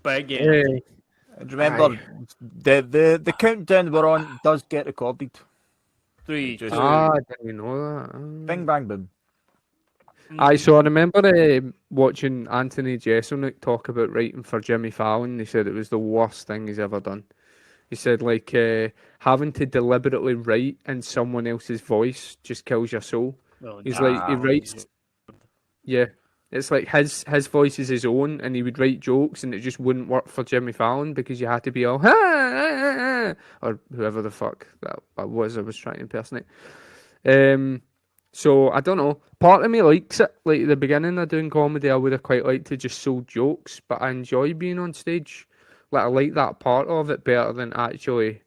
big. And remember, the countdown we're on does get recorded. 3, 2. I didn't know that. Bing, bang, boom. So I remember watching Anthony Jeselnik talk about writing for Jimmy Fallon. He said it was the worst thing he's ever done. He said, like, having to deliberately write in someone else's voice just kills your soul. Well, He's like, he writes, yeah, it's like his voice is his own, and he would write jokes, and it just wouldn't work for Jimmy Fallon because you had to be all, or whoever the fuck that was I was trying to impersonate. So I don't know. Part of me likes it. Like at the beginning of doing comedy, I would have quite liked to just sold jokes, but I enjoy being on stage. Like I like that part of it better than actually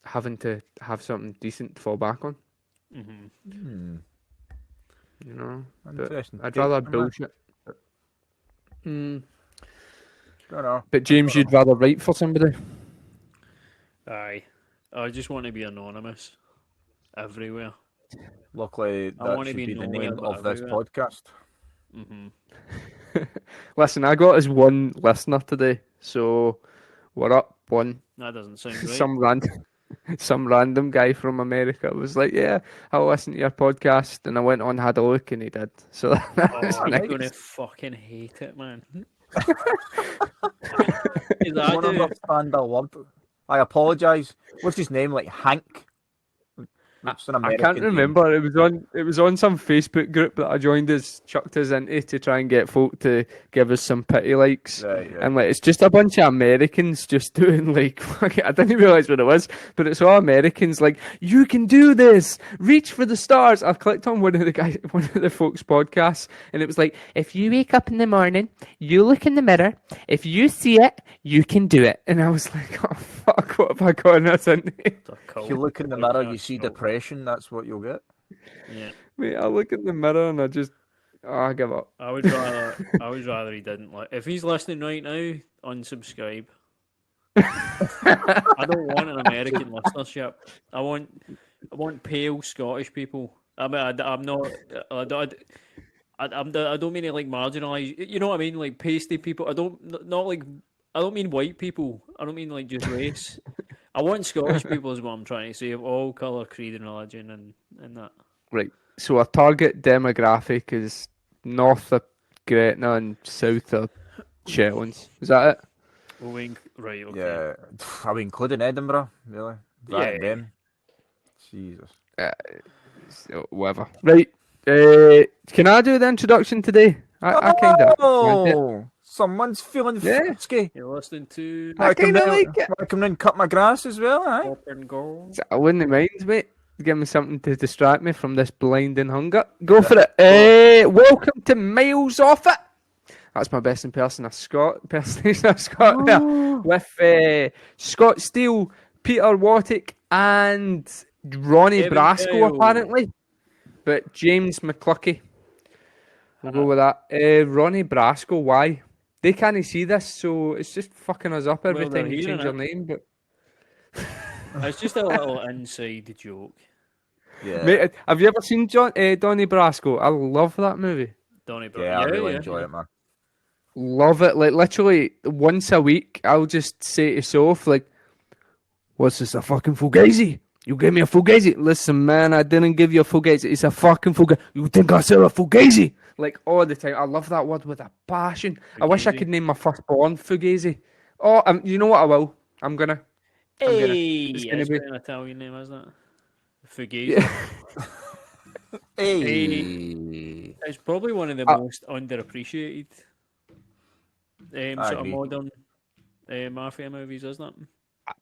having to have something decent to fall back on. Mm-hmm. You know, Interesting. I'd rather bullshit. Don't know. But James, you'd rather write for somebody? Aye. I just want to be anonymous everywhere. Luckily, I that wanna should be be the nowhere name but of this everywhere. podcast. Mm-hmm. Listen, I got as one listener today, so we're up one. That doesn't sound right. Some random guy from America was like, "Yeah, I'll listen to your podcast," and I went on, had a look, and he did. So that's I'm nice. gonna fucking hate it, man. I don't understand a word. I apologise. What's his name? Like Hank? It's an I American can't name. remember. It was on some Facebook group that I joined chucked us into to try and get folk to give us some pity likes. Right. And like it's just a bunch of Americans just doing like I didn't realise what it was, but it's all Americans like, you can do this, reach for the stars. I've clicked on one of the folks' podcasts, and it was like, if you wake up in the morning, you look in the mirror, if you see it, you can do it. And I was like, oh fuck, what have I gotten us into? If you look in the mirror, you see depression. That's what you'll get. Yeah. Mate, I look in the mirror and I give up. I would rather he didn't. If he's listening right now, unsubscribe. I don't want an American listenership. I want pale Scottish people. I mean, I'm not. I don't mean to like marginalise. You know what I mean? Like pasty people. I don't mean white people. I don't mean like just race. I want Scottish people is what I'm trying to say, of all colour, creed and religion and that. Right. So our target demographic is north of Gretna and south of Shetlands. Is that it? Right, okay. Yeah. Are we including Edinburgh? Really? Yeah. Them? Jesus. So, whatever. Right. Can I do the introduction today? I kind of. Oh! Someone's feeling frisky. You're listening to I kind of like it. Want to come round and cut my grass as well, eh? Pop and Gold. I wouldn't mind, mate. Give me something to distract me from this blinding hunger. Go for it. Welcome to Miles Off It. That's my best impersonation of Scott there. With Scott Steele, Peter Wattick, and Ronnie Kevin Brasco, Kyle. apparently. But James McCluckey. We'll go with that. Ronnie Brasco, why? They can't see this, so it's just fucking us up every Well, they're time you hearing change your it. name. But It's just a little inside joke. Yeah. mate, have you ever seen Donnie Brasco? I love that movie. Donny Yeah, I really enjoy it, man. Love it. Like literally once a week, I'll just say to Soph, like, "What's this? A fucking fugazi? You gave me a fugazi? Listen, man, I didn't give you a fugazi. It's a fucking fugazi. You think I sell a fugazi?" Like all the time. I love that word with a passion. I wish I Fugazi. could name my firstborn Fugazi. Oh, you know what? I will. I'm gonna. Hey, It's gonna it's be- an Italian name, isn't it? Fugazi. Hey. It's probably one of the most underappreciated I sort of agree. modern mafia movies, isn't it?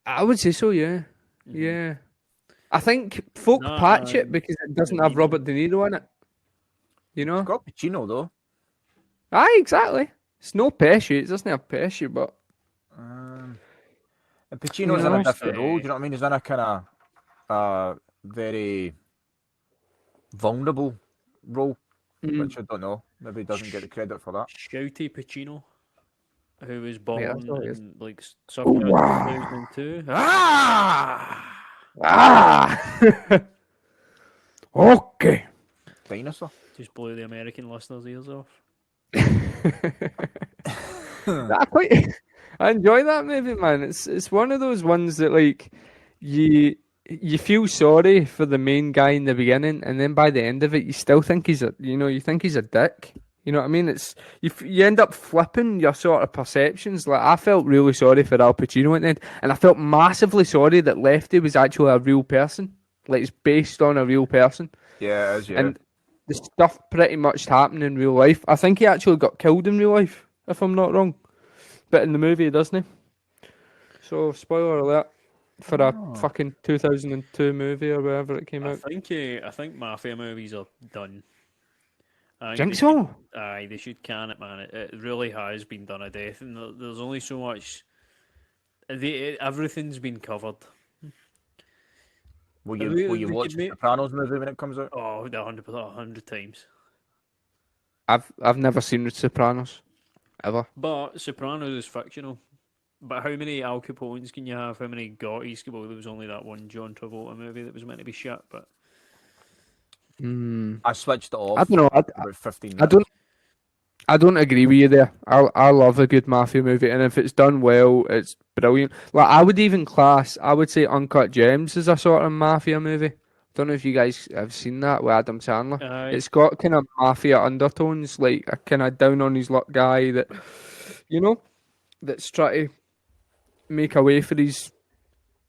I would say so. Yeah. Yeah. I think folk Nah, patch it because it doesn't have Niro. Robert De Niro in it. You know? It's got Pacino, though. Aye, exactly. It's no Pesci. It doesn't have Pesci, but And Pacino's in No, a different fair. role. Do you know what I mean? He's in a kind of very vulnerable role, which I don't know. Maybe he doesn't get the credit for that. Shouty Pacino, who was born that's what it is. in like circa 2002. Okay. Dinosaur. Just blew the American listeners' ears off. I I enjoy that movie, man. It's one of those ones that like you feel sorry for the main guy in the beginning, and then by the end of it, you still think you think he's a dick. You know what I mean? It's you end up flipping your sort of perceptions. Like I felt really sorry for Al Pacino at the end, and I felt massively sorry that Lefty was actually a real person. Like it's based on a real person. Yeah, it is, yeah. And the stuff pretty much happened in real life. I think he actually got killed in real life, if I'm not wrong. But in the movie, he doesn't he? So, spoiler alert for a fucking 2002 movie or whatever it came out. I think mafia movies are done. Think so? They should can it, man. It really has been done a death, and there's only so much. Everything's been covered. Will you watch the Sopranos movie when it comes out? Oh, 100 times. I've never seen The Sopranos, ever. But Sopranos is fictional. But how many Al Capones can you have? How many Gottis? Well, there was only that one John Travolta movie that was meant to be shit, but... I switched it off. I don't know. About 15 minutes. I don't agree with you there. I love a good mafia movie, and if it's done well, it's brilliant. Like I would say Uncut Gems is a sort of mafia movie. Don't know if you guys have seen that with Adam Sandler. It's got kind of mafia undertones, like a kind of down on his luck guy that, that's trying to make a way for his,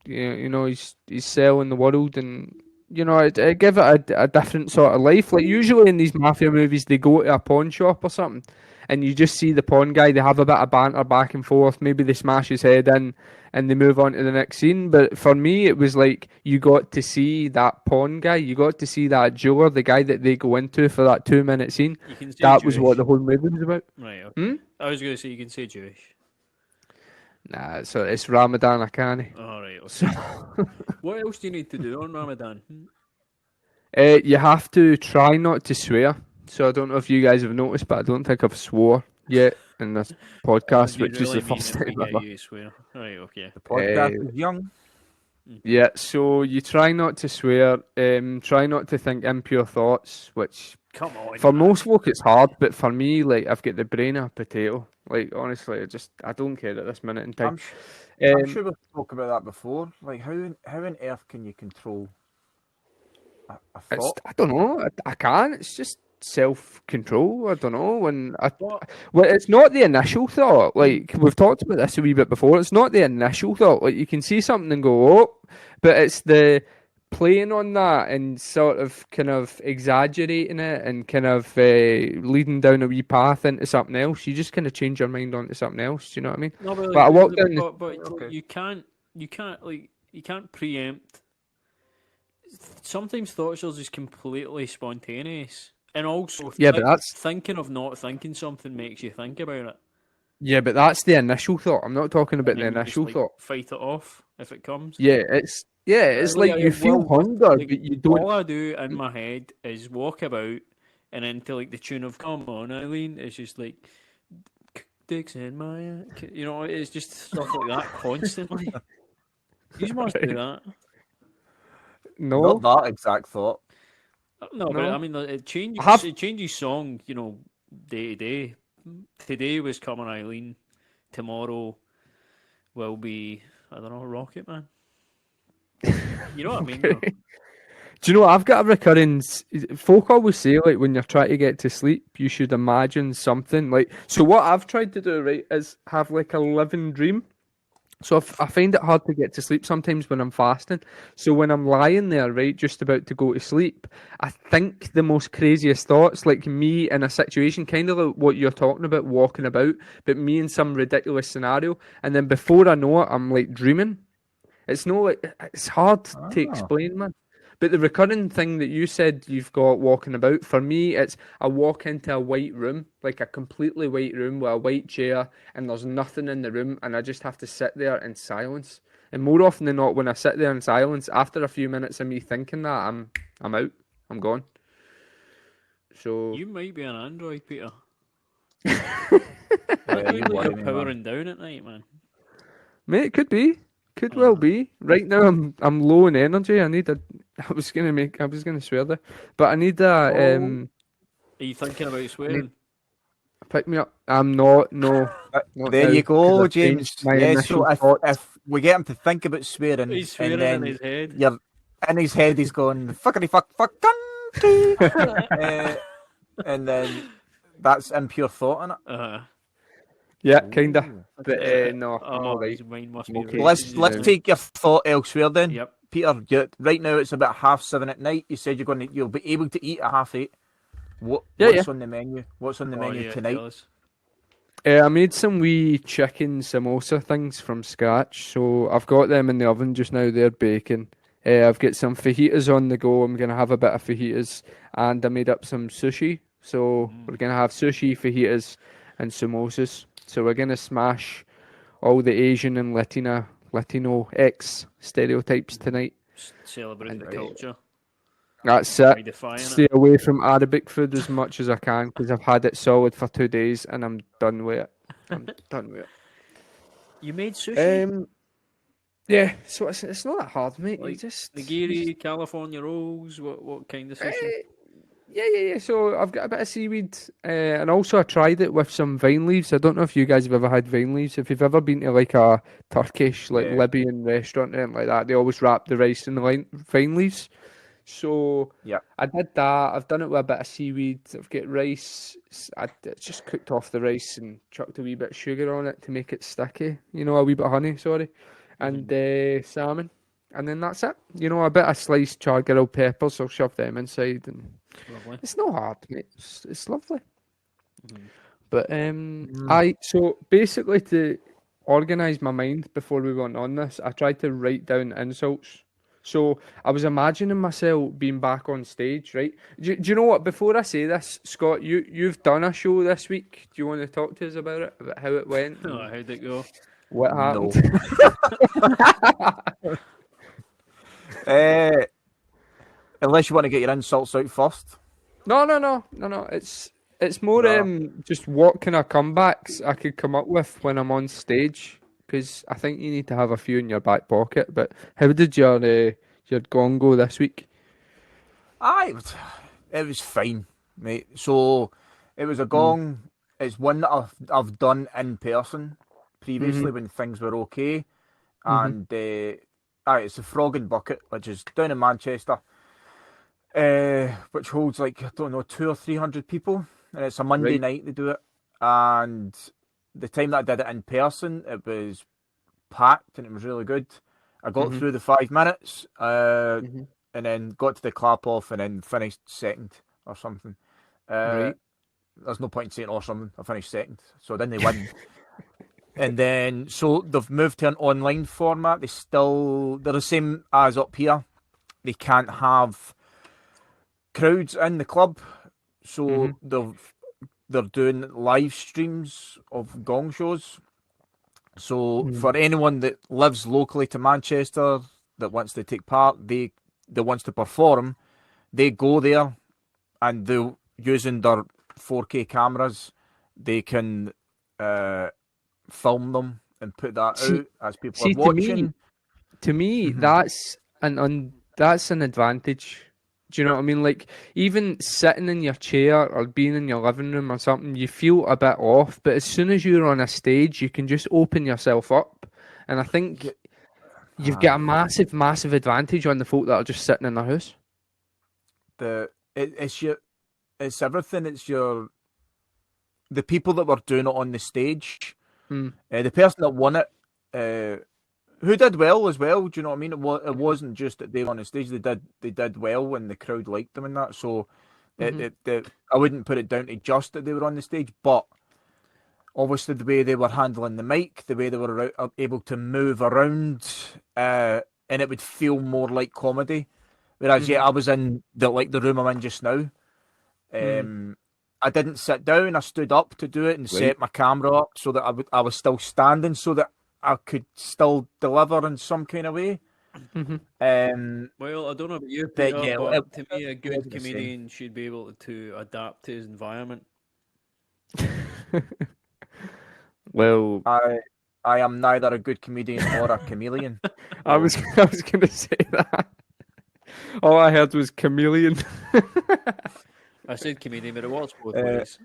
his cell in the world, and it give it a different sort of life. Like usually in these mafia movies, they go to a pawn shop or something, and you just see the pawn guy. They have a bit of banter back and forth. Maybe they smash his head in, and they move on to the next scene. But for me, it was like you got to see that pawn guy. You got to see that jeweler, the guy that they go into for that 2-minute scene. That was what the whole movie was about. Right. Okay. I was going to say you can say Jewish. Nah, so it's Ramadan, I can't. All right. Okay. What else do you need to do on Ramadan? You have to try not to swear. So I don't know if you guys have noticed, but I don't think I've swore yet in this podcast, which is the first time ever. You swear. Right, okay. The podcast is young. Yeah, so you try not to swear, try not to think impure thoughts, which come on, for most folk it's hard, but for me, like I've got the brain of a potato. Like honestly, I don't care at this minute in time. I'm sure we've talked about that before. Like how on earth can you control a thought? I don't know. I can't. It's just self-control. I don't know. Well, it's not the initial thought. Like we've talked about this a wee bit before. It's not the initial thought. Like you can see something and go, oh, but it's the playing on that and sort of kind of exaggerating it and kind of leading down a wee path into something else. You just kind of change your mind onto something else. Do you know what I mean? No, but I walked down. Okay. You can't preempt. Sometimes thoughts are just completely spontaneous, and also but that's thinking of not thinking something makes you think about it. Yeah, but that's the initial thought. I'm not talking about the initial thought. Fight it off if it comes. Yeah, it's like you feel hunger, but you don't. All I do in my head is walk about, and then to like the tune of "Come On, Eileen," it's just like dicks in my, it's just stuff like that constantly. You must do that. No, not that exact thought. No, but I mean, it changes song, day to day. Today was Come On, Eileen. Tomorrow will be, I don't know, Rocket Man. You know what I mean? Do you know what? I've got a recurring... Folk always say, like, when you're trying to get to sleep, you should imagine something. Like, so what I've tried to do, right, is have, like, a living dream. So I find it hard to get to sleep sometimes when I'm fasting. So when I'm lying there, right, just about to go to sleep, I think the most craziest thoughts, like me in a situation, kind of like what you're talking about, walking about, but me in some ridiculous scenario. And then before I know it, I'm like dreaming. It's hard to explain, man. But the recurring thing that you said you've got walking about, for me, it's I walk into a white room, like a completely white room with a white chair, and there's nothing in the room, and I just have to sit there in silence. And more often than not, when I sit there in silence, after a few minutes of me thinking that, I'm out. I'm gone. So you might be an android, Peter. You're powering down at night, man. Mate, it could be. Could well be. Right now, I'm low in energy. I was gonna swear there, but I need a. Are you thinking about swearing? Pick me up. I'm not. No, There you go, I've James. changed my Yes, initial so thoughts. if we get him to think about swearing, He's swearing and then in his head. you're in his head, he's going fuckity fuck fuck cunt, and then that's impure thought in it. Yeah, kind of. Ooh. But no, I'm all right. His mind must Okay. be Let's racing. take your thought elsewhere then. Yep. Peter, right now it's about 7:30 at night. You said you'll be able to eat at 8:30. What's on the menu? What's on the menu tonight? I made some wee chicken samosa things from scratch, so I've got them in the oven just now. They're baking. I've got some fajitas on the go. I'm gonna have a bit of fajitas, and I made up some sushi. So we're gonna have sushi, fajitas, and samosas. So we're gonna smash all the Asian and Latino X stereotypes tonight. Celebrate the culture. That's it. Redefine Stay away from Arabic food as much as I can because I've had it solid for 2 days and I'm done with it. You made sushi? Yeah, so it's not that hard, mate. Like you just nigiri, California rolls. What kind of sushi? Yeah. So I've got a bit of seaweed, and also I tried it with some vine leaves. I don't know if you guys have ever had vine leaves. If you've ever been to like a Turkish, Libyan restaurant and like that, they always wrap the rice in the vine leaves. So yeah, I did that. I've done it with a bit of seaweed. I've got rice. I just cooked off the rice and chucked a wee bit of sugar on it to make it sticky. You know, a wee bit of honey, sorry, and salmon. And then that's it. You know, a bit of sliced charred grilled peppers. I'll shove them inside, and Lovely. it's not hard, mate. It's lovely. But so basically to organise my mind before we went on this, I tried to write down insults. So I was imagining myself being back on stage, right? Do you know what? Before I say this, Scott, you've done a show this week. Do you want to talk to us about it? About how it went? Oh, how'd it go? What happened? No. Unless you want to get your insults out first. No. It's more just what kind of comebacks I could come up with when I'm on stage. Because I think you need to have a few in your back pocket. But how did your gong go this week? It was fine, mate. So it was a gong. It's one that I've done in person previously when things were okay, and it's the Frog and Bucket, which is down in Manchester, which holds like 200 or 300 people, and it's a Monday night they do it, and the time that I did it in person, it was packed and it was really good. I got through the 5 minutes and then got to the clap off and then finished second or something. There's no point in saying or something. I finished second, so then they win. And then so they've moved to an online format. They're the same as up here. They can't have crowds in the club, so they're doing live streams of gong shows. So for anyone that lives locally to Manchester that wants to take part, that wants to perform, they go there and they're using their 4K cameras. They can film them and put that out as people are watching. To me, that's an advantage. Do you know what I mean? Like, even sitting in your chair or being in your living room or something, you feel a bit off. But as soon as you're on a stage, you can just open yourself up. And I think you've got a massive, massive advantage on the folk that are just sitting in their house. It's everything. It's the people that were doing it on the stage. The person that won it, who did well as well. Do you know what I mean? It wasn't just that they were on the stage. They did well and the crowd liked them and that. So I wouldn't put it down to just that they were on the stage, but obviously the way they were handling the mic, the way they were able to move around, and it would feel more like comedy. Whereas I was in the room I'm in just now. I didn't sit down. I stood up to do it and set my camera up so that I was still standing so that I could still deliver in some kind of way. Well, I don't know about you, Peter, but to me, a good comedian should be able to adapt to his environment. Well, I am neither a good comedian or a chameleon. I was going to say that. All I heard was chameleon. I said comedian, but it was both ways.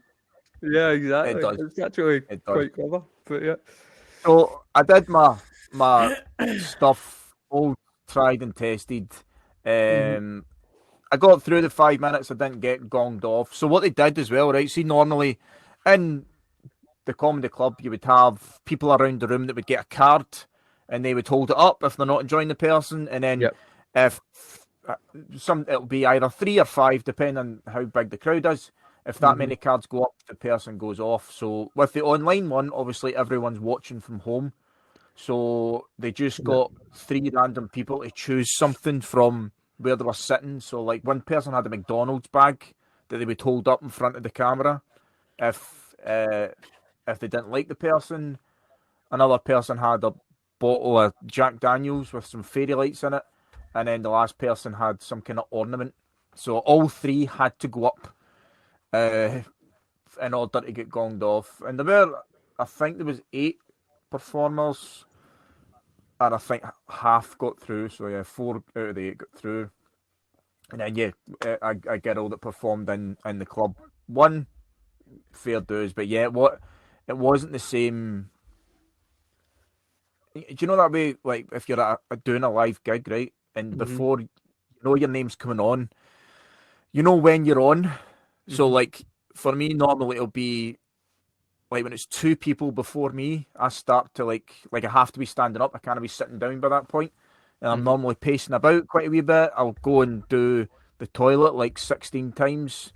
Yeah, exactly. It does. It's actually It does. quite clever. But yeah. So I did my stuff all tried and tested. I got through the 5 minutes. I didn't get gonged off. So what they did as well, right? See, normally in the comedy club, you would have people around the room that would get a card, and they would hold it up if they're not enjoying the person, and then if it'll be either 3 or 5, depending on how big the crowd is. If that many cards go up, the person goes off. So with the online one, obviously everyone's watching from home. So they just got 3 random people to choose something from where they were sitting. So like one person had a McDonald's bag that they would hold up in front of the camera if they didn't like the person. Another person had a bottle of Jack Daniels with some fairy lights in it. And then the last person had some kind of ornament. So all 3 had to go up in order to get gonged off. And I think there was 8 performers, and I think half got through. So yeah, 4 out of the 8 got through. And then a girl that performed in the club won. Fair dues, but yeah, it wasn't the same. Do you know that way? Like if you're doing a live gig, right, and before you know your name's coming on, you know when you're on. So like for me, normally it'll be like when it's 2 people before me, I start to like I have to be standing up. I can't be sitting down by that point. And I'm normally pacing about quite a wee bit. I'll go and do the toilet like 16 times.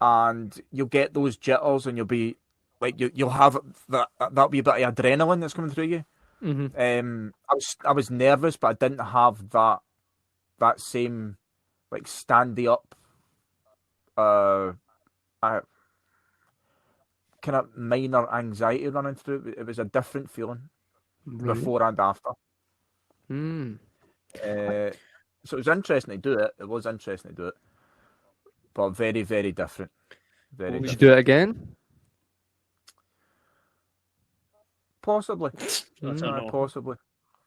And you'll get those jitters, and you'll be like you'll have that'll be a bit of adrenaline that's coming through you. I was nervous, but I didn't have that same like standy up kind of minor anxiety running through. It was a different feeling before and after. So it was interesting to do it. It was interesting to do it, but very, very different. Very. Would you do it again? Possibly. That's a no. Possibly.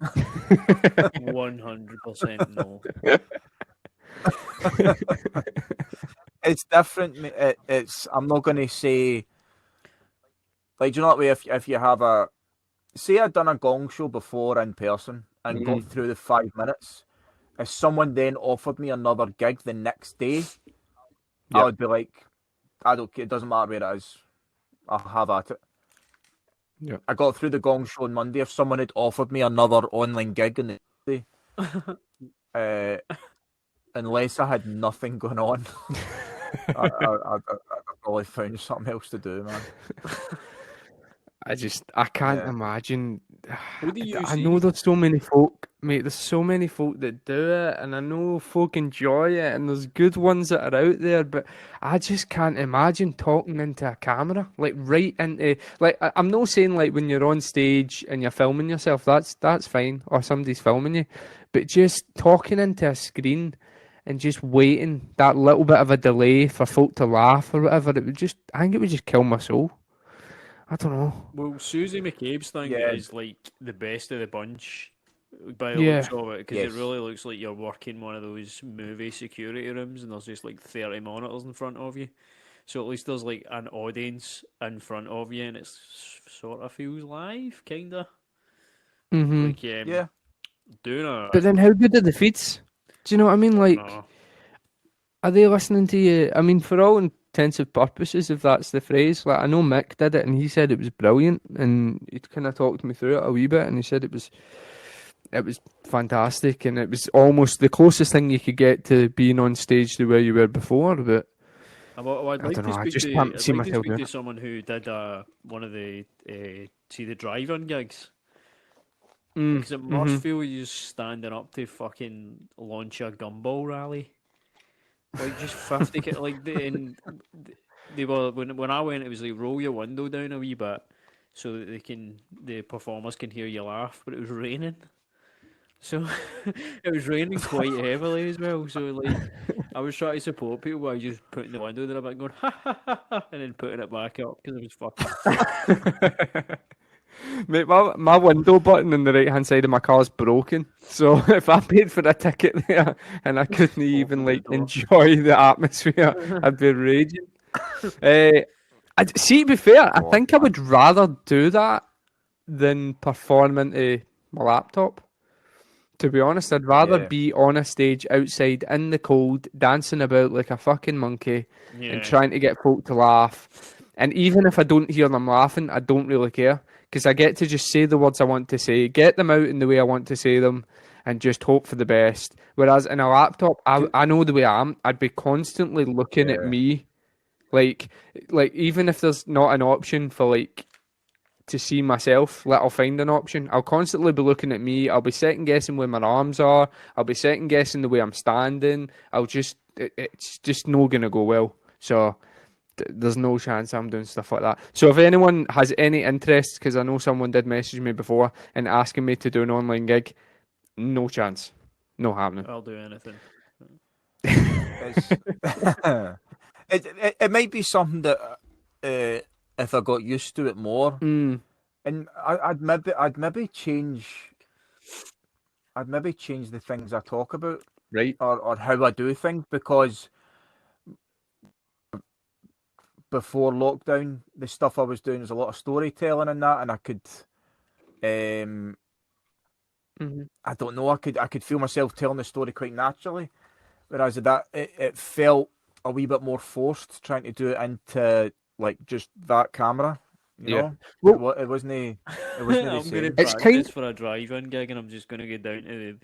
100% no. It's different. I'm not going to say. Like, do you know that way? If you have say I'd done a gong show before in person and got through the 5 minutes, if someone then offered me another gig the next day, I would be like, I don't care. It doesn't matter where it is. I'll have at it. Yeah. I got through the gong show on Monday. If someone had offered me another online gig on the day, unless I had nothing going on, I'd probably found something else to do, man. I can't imagine. Who do you I see? know there's so many folk, mate. There's so many folk that do it, and I know folk enjoy it, and there's good ones that are out there. But I just can't imagine talking into a camera, like right into. Like I'm not saying like when you're on stage and you're filming yourself, that's fine, or somebody's filming you, but just talking into a screen and just waiting that little bit of a delay for folk to laugh or whatever, I think it would just kill my soul. I don't know. Well, Susie McCabe's thing is like the best of the bunch by the Yeah. looks of it, because it really looks like you're working one of those movie security rooms and there's just like 30 monitors in front of you. So at least there's like an audience in front of you and it sort of feels live, kind of. Like, doing a... But then how good are the feeds? Do you know what I mean? Like, are they listening to you? I mean, for all intensive purposes, if that's the phrase. Like, I know Mick did it and he said it was brilliant, and he kind of talked me through it a wee bit, and he said it was fantastic, and it was almost the closest thing you could get to being on stage the way you were before. But I'd like to speak to someone who did one of the the drive-in gigs. Because it must feel you standing up to fucking launch a gumball rally. Like just 50 like they were when I went, it was like roll your window down a wee bit so that the performers can hear you laugh, but it was raining. So it was raining quite heavily as well. So like I was trying to support people by just putting the window there a bit and going ha ha ha ha, and then putting it back up because it was fucking Mate, my window button on the right hand side of my car is broken. So if I paid for a ticket there and I couldn't even like enjoy the atmosphere, I'd be raging. See, to be fair, I God, think I would rather do that than perform into my laptop. To be honest, I'd rather Yeah. be on a stage outside in the cold, dancing about like a fucking monkey and Yeah. trying to get folk to laugh. And even if I don't hear them laughing, I don't really care because I get to just say the words I want to say, get them out in the way I want to say them, and just hope for the best. Whereas in a laptop, I know the way I am. I'd be constantly looking at Yeah. me, like even if there's not an option for like to see myself, I'll find an option. I'll constantly be looking at me. I'll be second guessing where my arms are. I'll be second guessing the way I'm standing. It's just not gonna go well. So there's no chance I'm doing stuff like that. So if anyone has any interest, because I know someone did message me before and asking me to do an online gig, no chance, no happening. I'll do anything. It's, it might be something that if I got used to it more, and I'd maybe change the things I talk about, Right. or how I do things, because before lockdown, the stuff I was doing was a lot of storytelling and that, and I could, I don't know, I could feel myself telling the story quite naturally, whereas it felt a wee bit more forced trying to do it into like just that camera. You know, Well, it wasn't the I'm going to same. It's practice for a drive-in gig, and I'm just going to go down to the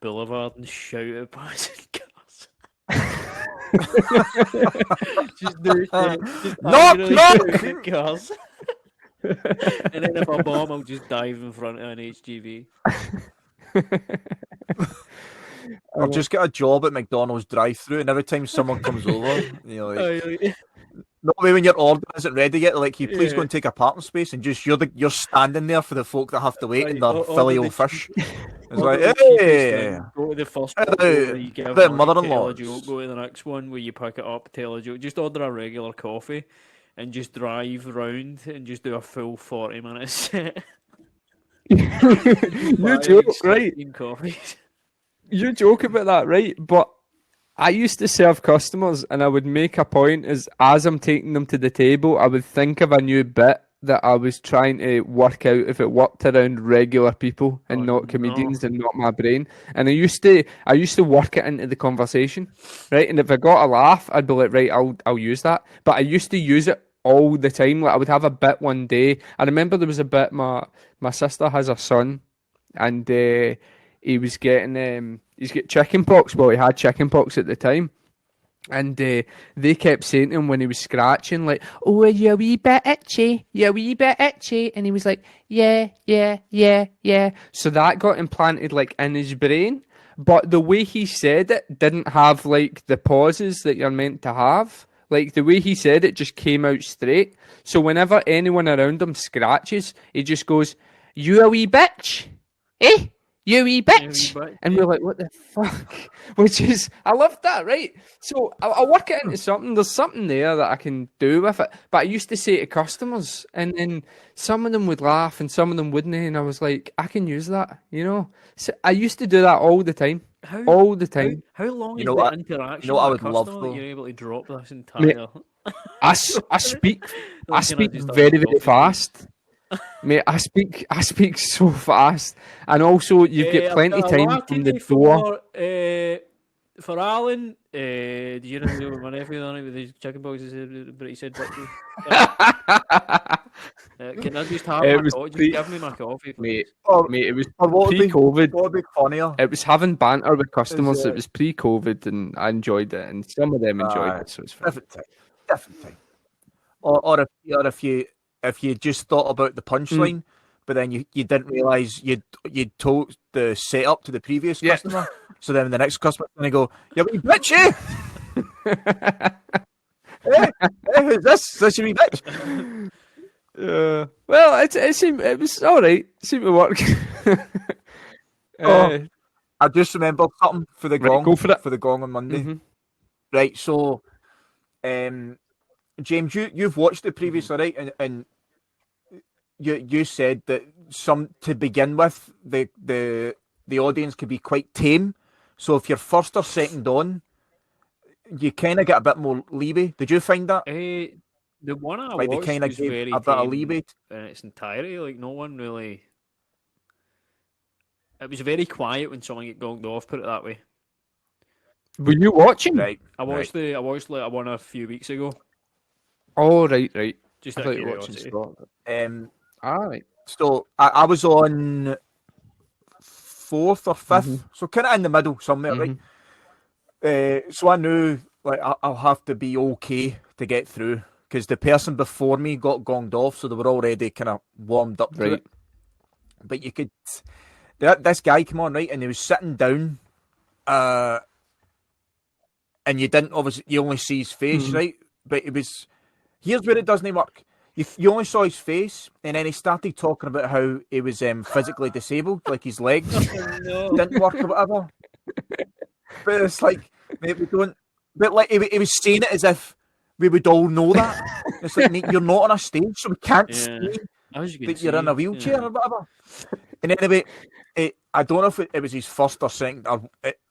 boulevard and shout at passing cars. Just do it. Just Knock, angrily knock! shouting at cars. And then if I bomb, I'll just dive in front of an HGV. I'll just get a job at McDonald's drive-through, and every time someone comes over, you know, like, not when your order isn't ready yet, like, you please go and take a parking space, and just you're standing there for the folk that have to wait in their filet fish. It's like, hey, go to the first Hello, one where you give the money, mother-in-laws. tell a joke. Go to the next one where you pick it up, tell a joke. Just order a regular coffee and just drive round and just do a full 40-minute set. You joke, right? Coffees. You joke about that, right? But I used to serve customers, and I would make a point as I'm taking them to the table, I would think of a new bit that I was trying to work out if it worked around regular people and not comedians and not my brain. And I used to work it into the conversation, right? And if I got a laugh, I'd be like, right, I'll use that. But I used to use it all the time. Like I would have a bit one day. I remember there was a bit. My sister has a son, and he was getting he's got chicken pox. Well, he had chicken pox at the time. And they kept saying to him when he was scratching, like, "Oh, are you a wee bit itchy? You a wee bit itchy?" And he was like, "Yeah, yeah, yeah, yeah." So that got implanted like in his brain. But the way he said it didn't have like the pauses that you're meant to have. Like the way he said it just came out straight. So whenever anyone around him scratches, he just goes, "You a wee bitch, eh? You wee bitch," and we're like, what the fuck? Which is, I love that, right? So I'll work it into something. There's something there that I can do with it. But I used to say to customers, and then some of them would laugh and some of them wouldn't. And I was like, I can use that, you know? So I used to do that all the time. All the time. How long is know the what- interaction you know what with I a would love, customer that though? you're able to drop this entire... I speak Like, can I just have very, a very coffee, fast. Mate, I speak so fast, and also you've got plenty of time from the door. For Alan, do you know my nephew on it with his chicken boxes? But he said, "Can I just have my coffee? Just give me my coffee, please." Mate, it was what pre-COVID. What would be funnier? It was having banter with customers. Is, It was pre-COVID, and I enjoyed it, and some of them enjoyed it, so it's fine. Different time. Or if you just thought about the punchline, but then you didn't realise you'd told the setup to the previous customer. So then the next customer's going to go, "You wee bitch, eh? hey, who's this? This you wee bitch?" Well, it was all right. It seemed to work. I just remembered something for the gong. Go for it. For the gong on Monday. Mm-hmm. Right, so, James, you've watched it previously, right? And you said that to begin with, the audience could be quite tame. So if you're first or second on, you kind of get a bit more leeway. Did you find that? The one I Like they watched kind of was gave very a bit of tame leeway. in its entirety. Like no one really. It was very quiet when someone get gonged off. Put it that way. Were you watching? Right. I watched like one a few weeks ago. Oh, right. Just I out of thought you were watching curiosity. Scotland. Right. So I was on 4th or 5th, so kind of in the middle somewhere, right? So I knew like I'll have to be okay to get through because the person before me got gonged off, so they were already kind of warmed up to it. But you could, this guy came on, right, and he was sitting down, and you didn't obviously, you only see his face, right? But it was, here's where it doesn't work. You only saw his face, and then he started talking about how he was physically disabled, like his legs didn't work or whatever. But it's like, mate, we don't. But like he was saying it as if we would all know that. It's like, mate, you're not on a stage, so we can't see that you're in a wheelchair or whatever. And anyway, I don't know if it was his first or second, or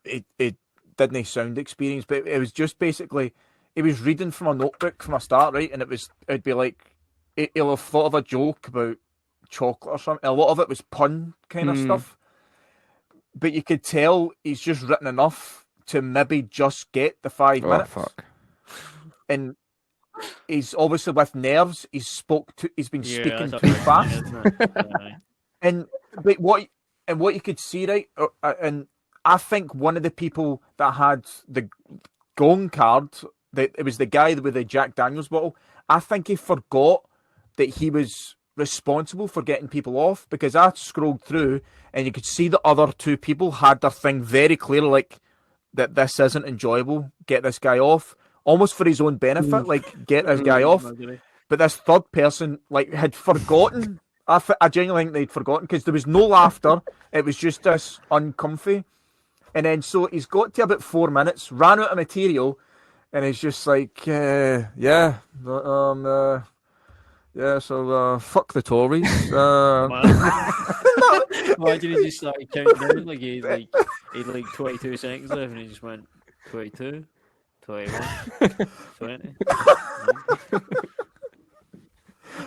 it didn't sound experience, but it was just basically he was reading from a notebook from a start, right? And it'd be like he'll have thought of a joke about chocolate or something. A lot of it was pun kind of stuff. But you could tell he's just written enough to maybe just get the 5 minutes. Fuck. And he's obviously with nerves. He's been speaking too fast. And what you could see, right? And I think one of the people that had the gong card, it was the guy with the Jack Daniels bottle. I think he forgot that he was responsible for getting people off, because I scrolled through and you could see the other two people had their thing very clear, like that this isn't enjoyable, get this guy off, almost for his own benefit, like get this guy off. But this third person like had forgotten. I genuinely think they'd forgotten, because there was no laughter, it was just this uncomfy. And then so he's got to about 4 minutes, ran out of material, and he's just like, so fuck the Tories. Imagine he just started counting down like he'd 22 seconds left, and he just went 22, 21, 20.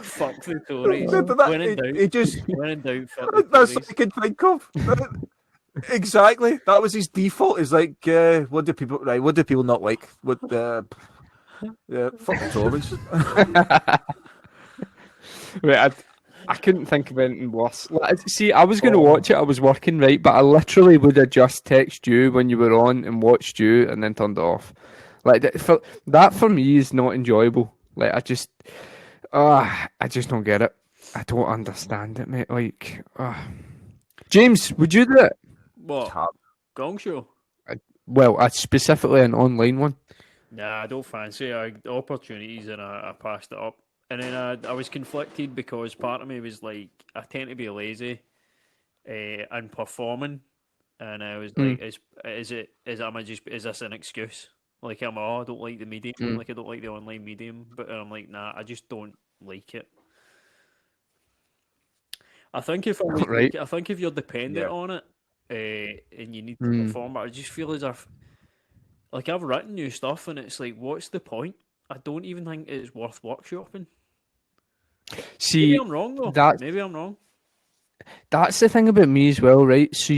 Fuck the Tories. When in doubt, fuck the That's Tories. what I can think of. Exactly. That was his default. Is like, what do people not like? Fuck the Tories. Right, I couldn't think of anything worse. See, I was going to watch it. I was working, right, but I literally would have just texted you when you were on and watched you and then turned it off. Like that for me is not enjoyable. Like I just don't get it. I don't understand it, mate. Like, James, would you do it? What? Gong show? Well, specifically an online one. Nah, I don't fancy it. Opportunities, and I passed it up. And then I was conflicted, because part of me was like, I tend to be lazy and performing, and I was like, is this an excuse? Like I don't like the medium, like I don't like the online medium, but I'm like, nah, I just don't like it. I think if you're dependent on it, and you need to perform, I just feel as if, like, I've written new stuff, and it's like, what's the point? I don't even think it's worth workshopping. See, maybe I'm wrong though. Maybe I'm wrong. That's the thing about me as well, right? So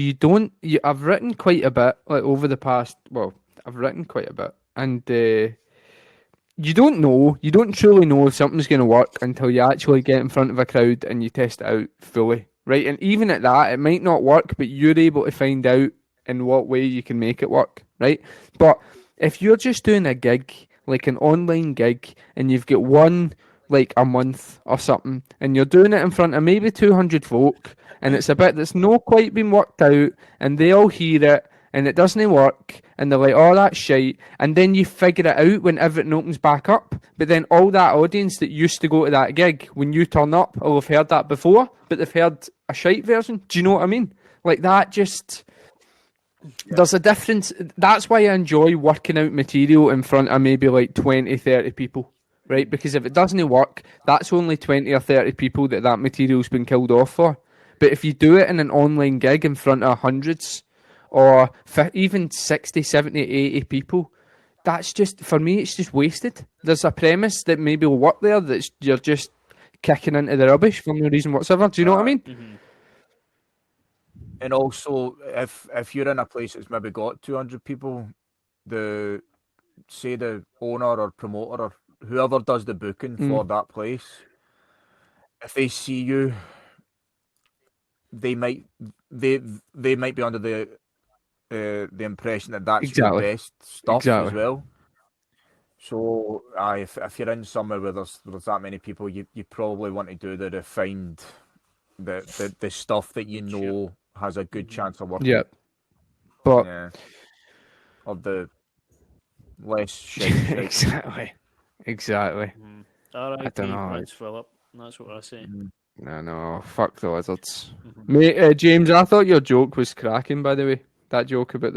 I've written quite a bit, like over the past. Well, I've written quite a bit, and you don't truly know if something's going to work until you actually get in front of a crowd and you test it out fully, right? And even at that, it might not work, but you're able to find out in what way you can make it work, right? But if you're just doing a gig, like an online gig, and you've got one like a month or something, and you're doing it in front of maybe 200 folk, and it's a bit that's not quite been worked out, and they all hear it, and it doesn't work, and they're like, oh, that's shite, and then you figure it out when everything opens back up, but then all that audience that used to go to that gig, when you turn up, will have heard that before, but they've heard a shite version. Do you know what I mean? Like that just... Yeah. There's a difference. That's why I enjoy working out material in front of maybe like 20, 30 people, right? Because if it doesn't work, that's only 20 or 30 people that material's been killed off for. But if you do it in an online gig in front of hundreds or even 60, 70, 80 people, that's just, for me, it's just wasted. There's a premise that maybe will work there that you're just kicking into the rubbish for no reason whatsoever. Do you know what I mean? Mm-hmm. And also, if you're in a place that's maybe got 200 people, the owner or promoter or whoever does the booking for that place, if they see you, they might be under the impression that that's your best stuff as well. So, if you're in somewhere where there's that many people, you probably want to do the refined, the stuff that you know has a good chance of working. Yeah, but of the less shit. Exactly. All right, I don't know. Prince Philip. That's what I say. No, fuck the Wizards. Mate, James, I thought your joke was cracking, by the way. That joke about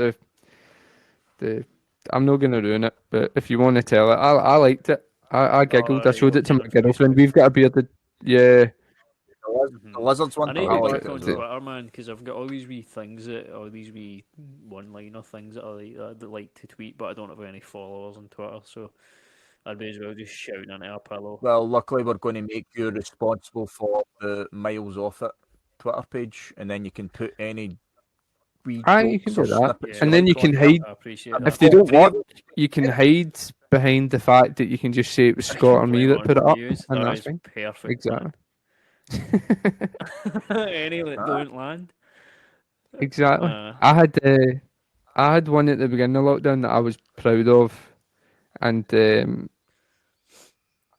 the I'm not going to ruin it, but if you want to tell it, I liked it. I giggled. I showed it to my girlfriend. We've got a bearded... Yeah. The Wizards one. I need to go back on Twitter, man, because I've got all these wee things, all these wee one-liner things that I like to tweet, but I don't have any followers on Twitter, so I'd be as well just shouting into a pillow. Well, luckily we're going to make you responsible for the Miles Off It Twitter page, and then you can put any wee you can do that. Yeah, and then you can hide. If they don't work, you can hide behind the fact that you can just say it was Scott or me that put it up. And that's fine. Perfect. Exactly. Any that don't land. Exactly. I had one at the beginning of lockdown that I was proud of, and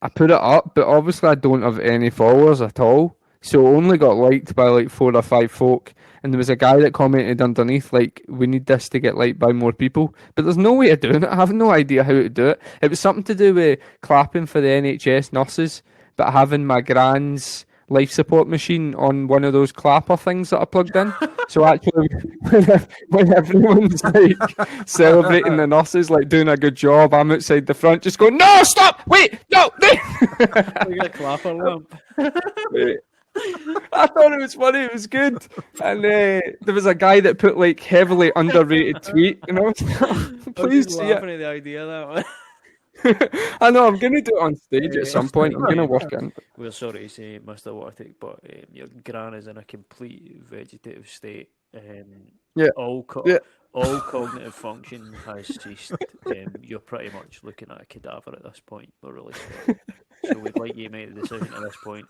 I put it up, but obviously I don't have any followers at all, so it only got liked by like 4 or 5 folk. And there was a guy that commented underneath, like, we need this to get liked by more people. But there's no way of doing it. I have no idea how to do it. It was something to do with clapping for the NHS nurses, but having my gran's life support machine on one of those clapper things that are plugged in. So actually, when everyone's like celebrating the nurses, like doing a good job, I'm outside the front just going, no, stop, wait, no. We got a clapper lamp. I thought it was funny, it was good. And there was a guy that put like heavily underrated tweet, and I was like, please see it. The idea of that one. I know, I'm going to do it on stage at some point. I'm going to work in. We're sorry to say, Mr. Wartic, but your gran is in a complete vegetative state. All cognitive function has ceased. You're pretty much looking at a cadaver at this point. We're really sorry. So we'd like you to make the decision at this point.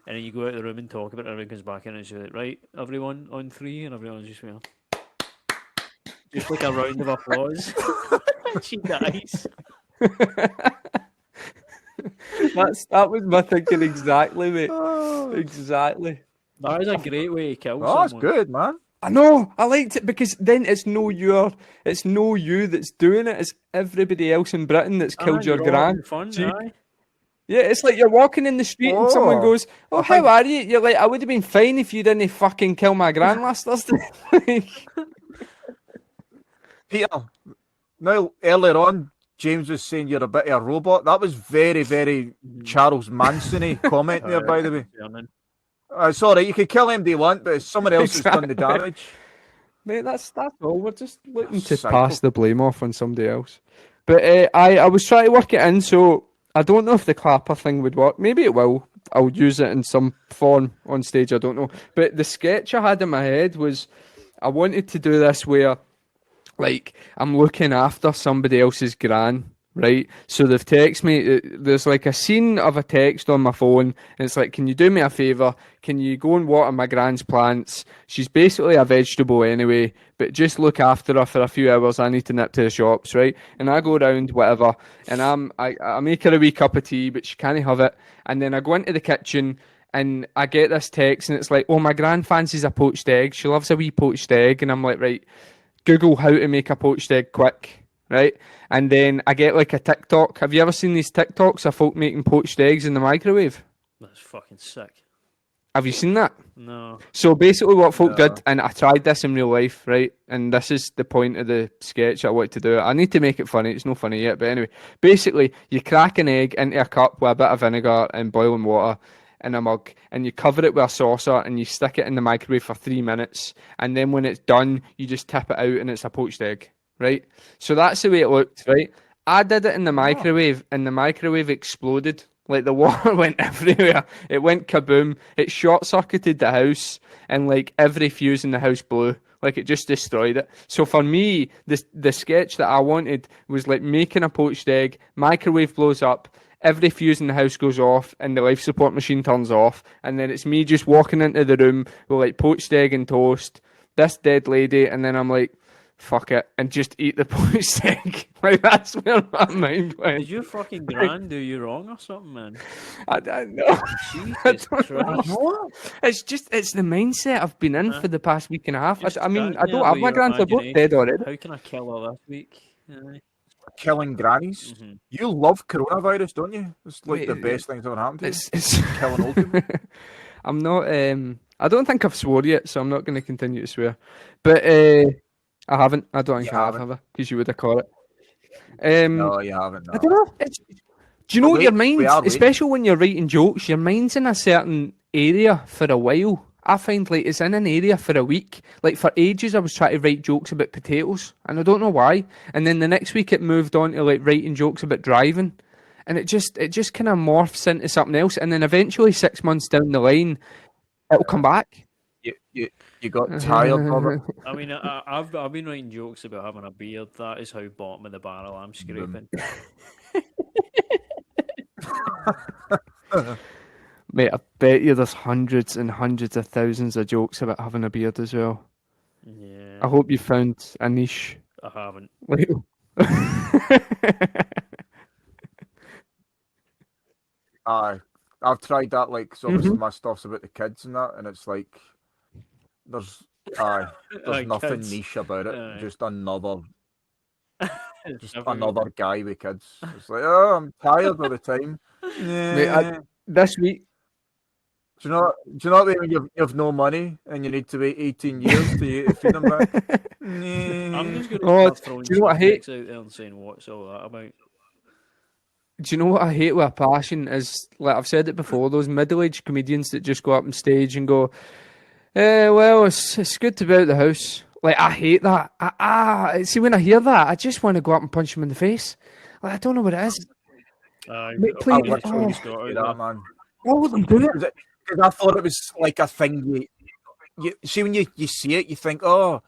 And then you go out of the room and talk about it, and everyone comes back in and say, right, everyone on 3, and everyone's just going, just like a round of applause. She dies. That was my thinking exactly, mate. Exactly. That is a great way to kill someone. That's good, man. I know. I liked it because then it's no you that's doing it. It's everybody else in Britain that's killed your gran. Fun, yeah, it's like you're walking in the street and someone goes, "Oh, how are you?" You're like, "I would have been fine if you didn't fucking kill my gran last Thursday." Peter, now earlier on, James was saying you're a bit of a robot. That was very, very Charles Manson-y comment there, by the way. It's all right, you can kill him they want, but someone else has done the damage. Mate, that's all. We're just looking to pass the blame off on somebody else. But I was trying to work it in, so I don't know if the clapper thing would work. Maybe it will. I'll use it in some form on stage, I don't know. But the sketch I had in my head was I wanted to do this where, like, I'm looking after somebody else's gran, right? So they've texted me, there's like a scene of a text on my phone, and it's like, can you do me a favour? Can you go and water my gran's plants? She's basically a vegetable anyway, but just look after her for a few hours. I need to nip to the shops, right? And I go around, whatever, and I make her a wee cup of tea, but she can't have it. And then I go into the kitchen, and I get this text, and it's like, oh, my gran fancies a poached egg. She loves a wee poached egg. And I'm like, right, Google how to make a poached egg quick, right? And then I get like a TikTok. Have you ever seen these TikToks of folk making poached eggs in the microwave? That's fucking sick. Have you seen that? No. So basically what folk did, and I tried this in real life, right? And this is the point of the sketch I want to do. I need to make it funny. It's not funny yet, but anyway. Basically, you crack an egg into a cup with a bit of vinegar and boiling water in a mug, and you cover it with a saucer, and you stick it in the microwave for 3 minutes, and then when it's done, you just tip it out, and it's a poached egg, right? So that's the way it looked, right? I did it in the microwave, and the microwave exploded. Like, the water went everywhere. It went kaboom. It short-circuited the house, and, like, every fuse in the house blew. Like, it just destroyed it. So for me, the sketch that I wanted was, like, making a poached egg, microwave blows up, every fuse in the house goes off, and the life support machine turns off, and then it's me just walking into the room with, like, poached egg and toast, this dead lady, and then I'm like, fuck it, and just eat the poached egg. Like, that's where my mind went. Did your fucking gran do you wrong or something, man? I don't know. Jesus Christ. It's the mindset I've been in for the past week and a half. I mean, I Stand don't there have with my your grants, they're both dead imagination. already. How can I kill her this week? Aye. Killing grannies. Mhm. You love coronavirus, don't you? It's like Wait, the best thing that's ever happened to you. It's Killing old people. I'm not. I don't think I've swore yet, so I'm not going to continue to swear. But I haven't. I don't think You I have, haven't. have I? Because you would have caught it. No, you haven't. I No. don't know. Do you know But what your wait, mind, we are waiting. especially when you're writing jokes, your mind's in a certain area for a while. I find like it's in an area for a week. Like for ages, I was trying to write jokes about potatoes, and I don't know why. And then the next week, it moved on to like writing jokes about driving, and it just kind of morphs into something else. And then eventually, 6 months down the line, it'll come back. You got tired of it. I mean, I've been writing jokes about having a beard. That is how bottom of the barrel I'm scraping. Mate, I bet you there's hundreds and hundreds of thousands of jokes about having a beard as well. Yeah, I hope you found a niche. I haven't. Like- Aye. I've tried that, like, so obviously my stuff's about the kids and that, and it's like, there's Aye, nothing kids. niche about it. Aye. Just another Everyone- guy with kids. It's like, oh, I'm tired all the time. Mate, Nah. this week, Do you know what I mean? When you have no money and you need to wait 18 years to feed them back? I'm just going to Oh, start throwing do you know what I hate? subjects out there and saying, what's all that about? do you know what I hate with a passion is, like I've said it before, those middle-aged comedians that just go up on stage and go, well, it's good to be out of the house. Like, I hate that. See, when I hear that, I just want to go up and punch them in the face. Like, I don't know what it is. Mate, I please, literally oh, used to do that, man. why would them do it? Because I thought it was like a thing you see when you see it, you think, oh,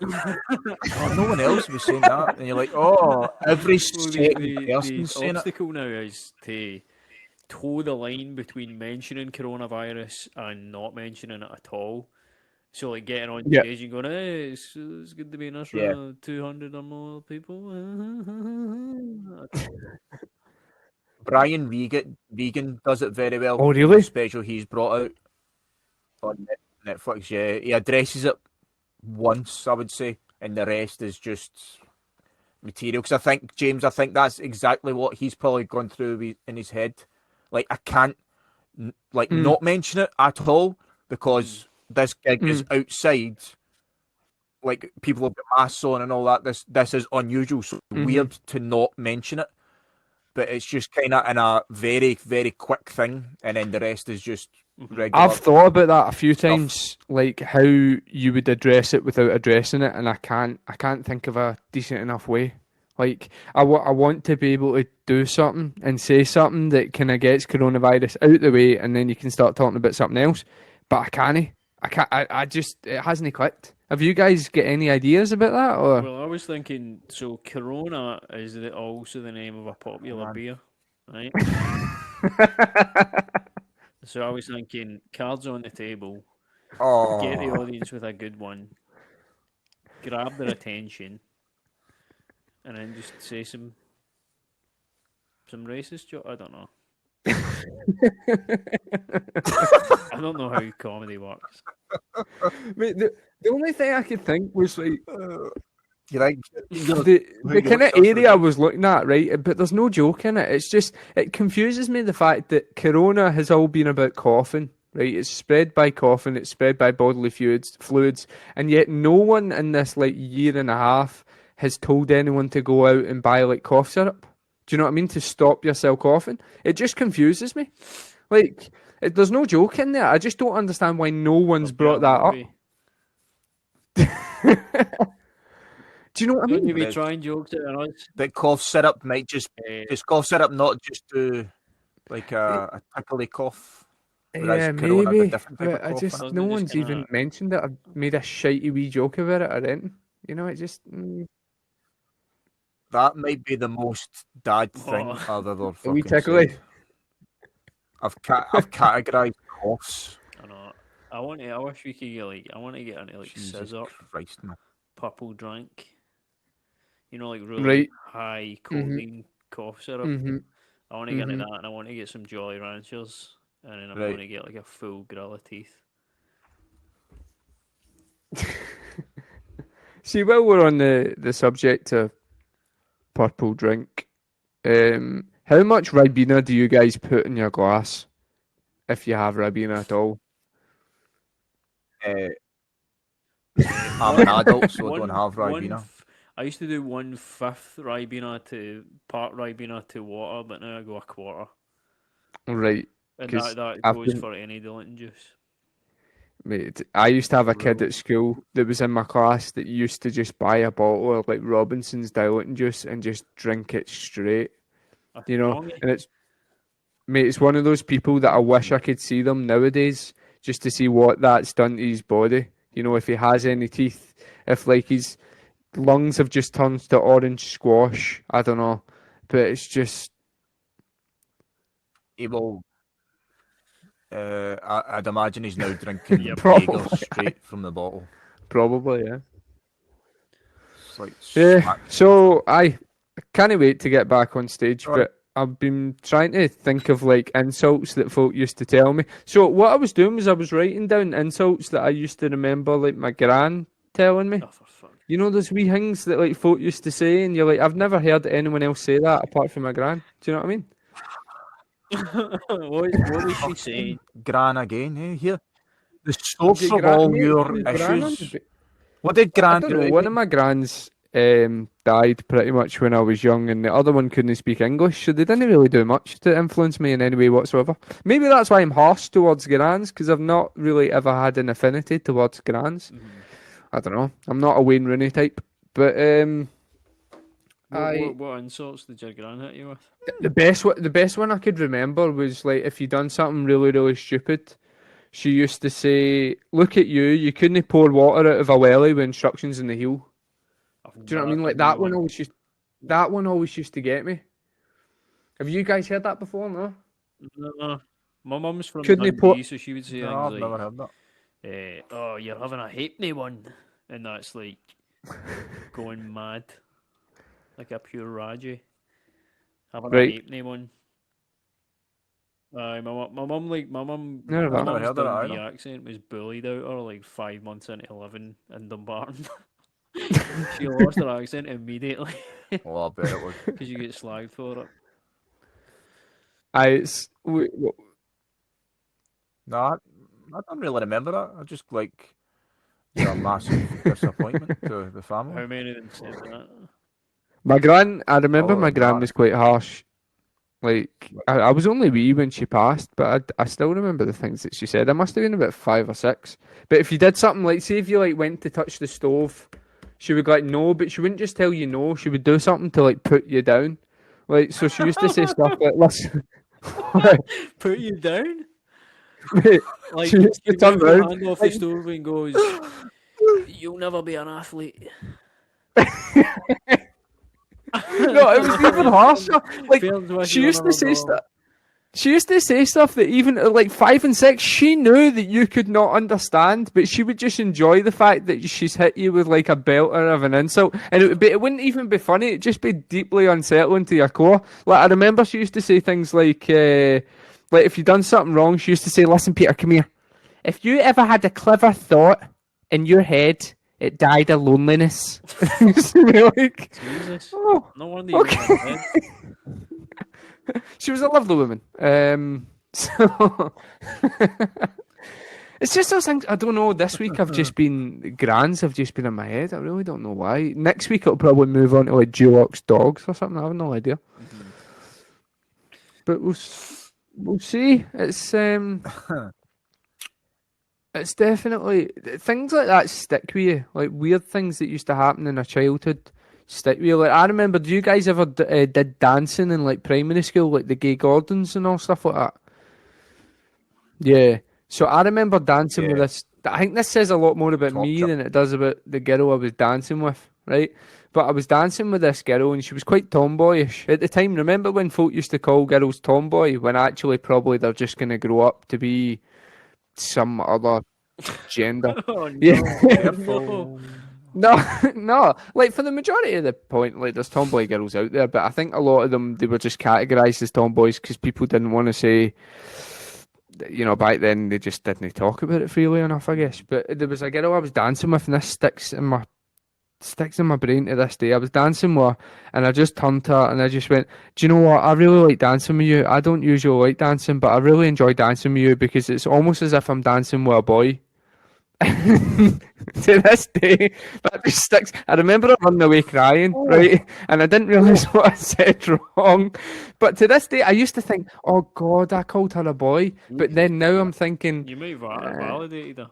no one else was saying that. And you're like, oh, every second person's saying it. obstacle now is to toe the line between mentioning coronavirus and not mentioning it at all. So, like, getting on Yeah. stage and going, hey, it's good to be in this Yeah. room of 200 or more people. Brian Vegan does it very well. Oh, really? The special he's brought out on Netflix, yeah. He addresses it once, I would say, and the rest is just material. Because I think, James, that's exactly what he's probably gone through in his head. Like, I can't, not mention it at all because this gig is outside. Like, people have got masks on and all that. This is unusual, so it's weird to not mention it. But it's just kind of in a very, very quick thing, and then the rest is just regular. I've thought about that a few times, like how you would address it without addressing it, and I can't think of a decent enough way. Like, I want to be able to do something and say something that kind of gets coronavirus out the way, and then you can start talking about something else. But I can't. I just, it hasn't clicked. Have you guys got any ideas about that? Or Well, I was thinking, so Corona is also the name of a popular beer, right? So I was thinking, cards on the table, Oh, get the audience with a good one, grab their attention, and then just say some racist joke. I don't know. I don't know how comedy works. Mate, the only thing I could think was like you think the kind of area I was looking at, right? But there's no joke in it. It's just, it confuses me, the fact that Corona has all been about coughing, right? It's spread by coughing, it's spread by bodily fluids, and yet no one in this like year and a half has told anyone to go out and buy like cough syrup. Do you know what I mean? To stop yourself coughing. It just confuses me. Like, there's no joke in there. I just don't understand why no one's brought that up. Do you know what I Don't mean? you be trying jokes at us? That cough syrup might just cough syrup not just do like a tickly cough. Whereas Yeah, Kuro has a maybe, different type but of I cough. just Doesn't no it just one's kinda- even mentioned it. I've made a shitey wee joke about it or anything. You know, it just That might be the most dad thing Oh. I've ever a wee fucking tickly. said. I've categorized coughs. I know. I wish we could get I want to get into Jesus scissor Christ, man. purple drink. You know, like really Right. high codeine cough syrup. Mm-hmm. I want to get into that, and I want to get some Jolly Ranchers, and then I'm Right. going to get like a full grill of teeth. See, while we're on the subject of purple drink, how much Ribena do you guys put in your glass, if you have Ribena at all? I'm an adult, so I don't have Ribena. I used to do 1/5 Ribena to part Ribena to water, but now I go a quarter, Right, and 'cause that I've goes been- for any Dilunt juice. mate, I used to have a kid at school that was in my class that used to just buy a bottle of like Robinson's diluting juice and just drink it straight. That's You know, wrong, eh? and it's one of those people that I wish I could see them nowadays just to see what that's done to his body. You know, if he has any teeth, if like his lungs have just turned to orange squash. I don't know, but it's just He will. I'd imagine he's now drinking Yep. Jaeger Probably. straight from the bottle. probably, yeah. It's like Yeah. smack. So I can't wait to get back on stage, Right. but I've been trying to think of like insults that folk used to tell me. So what I was doing was I was writing down insults that I used to remember, like my gran telling me. Oh, for fuck. You know those wee things that like folk used to say, and you're like, I've never heard anyone else say that apart from my gran. Do you know what I mean? What was she saying? Gran again, eh? Here, the source Did of gran- all mate, your did gran issues. on- What did I Gran don't do? know. One of my grans died pretty much when I was young, and the other one couldn't speak English, so they didn't really do much to influence me in any way whatsoever. Maybe that's why I'm harsh towards grans, because I've not really ever had an affinity towards grans. I don't know. I'm not a Wayne Rooney type, but What insults did your gran hit you with? the best one I could remember was like if you done something really really stupid. She used to say, "Look at you! You couldn't pour water out of a welly with instructions in the heel." Do you know what I mean? Like that one always used to get me. Have you guys heard that before? No. No. My mum's from Couldn't he Dundee, put- so she would say No, I've things never like, heard that. "Oh, you're having a halfpenny one," and that's like going mad, like a pure Raji. Having Right. a halfpenny one. My mum Never my heard mum's of that Dundee either. accent was bullied out her like 5 months into living in Dumbarton. She lost her accent immediately Oh, I bet it was. because you get slagged for it. No, I don't really remember that. I just like a massive disappointment to the family. How many of them said that? My gran, I remember Oh, my gran that- was quite harsh. Like I was only wee when she passed, but I still remember the things that she said. I must have been about 5 or 6. But if you did something like, say, if you like went to touch the stove, she would like no, but she wouldn't just tell you no. She would do something to like put you down. Like so, she used to say stuff like, "Listen, Put you down? mate, Like she used to you turn move your round, hand off like- the stove and goes, "You'll never be an athlete." no, it was even harsher. Like Failed with she you used to another say ball. stuff. She used to say stuff that even at like 5 and 6, she knew that you could not understand, but she would just enjoy the fact that she's hit you with like a belter of an insult, and it wouldn't even be funny. It'd just be deeply unsettling to your core. Like I remember she used to say things like if you done something wrong, she used to say, "Listen, Peter, come here. If you ever had a clever thought in your head, it died of loneliness." Used to be like, Jesus. oh. No wonder you Okay. went ahead. She was a lovely woman. So it's just those things. I don't know. This week I've just been grands have just been in my head. I really don't know why. Next week it'll probably move on to like Dulux dogs or something. I have no idea. But we'll see. It's It's definitely things like that stick with you. Like weird things that used to happen in our childhood stick with you. Like I remember, do you guys ever did dancing in like primary school, like the Gay Gordons and all stuff like that? Yeah. So I remember dancing with Yeah. this. I think this says a lot more about me Torture. than it does about the girl I was dancing with, right? But I was dancing with this girl and she was quite tomboyish at the time. Remember when folk used to call girls tomboy when actually probably they're just going to grow up to be some other gender? Oh no! Yeah. No. No. Like for the majority of the point, like there's tomboy girls out there, but I think a lot of them they were just categorised as tomboys because people didn't want to say. You know, back then they just didn't talk about it freely enough, I guess. But there was a girl I was dancing with, and this sticks in my brain to this day. I was dancing with her, and I just turned to her, and I just went, "Do you know what? I really like dancing with you. I don't usually like dancing, but I really enjoy dancing with you because it's almost as if I'm dancing with a boy." To this day, that just sticks. I remember her running away crying, right? And I didn't realise what I said wrong. But to this day, I used to think, oh God, I called her a boy. But then now I'm thinking, You may have validated her.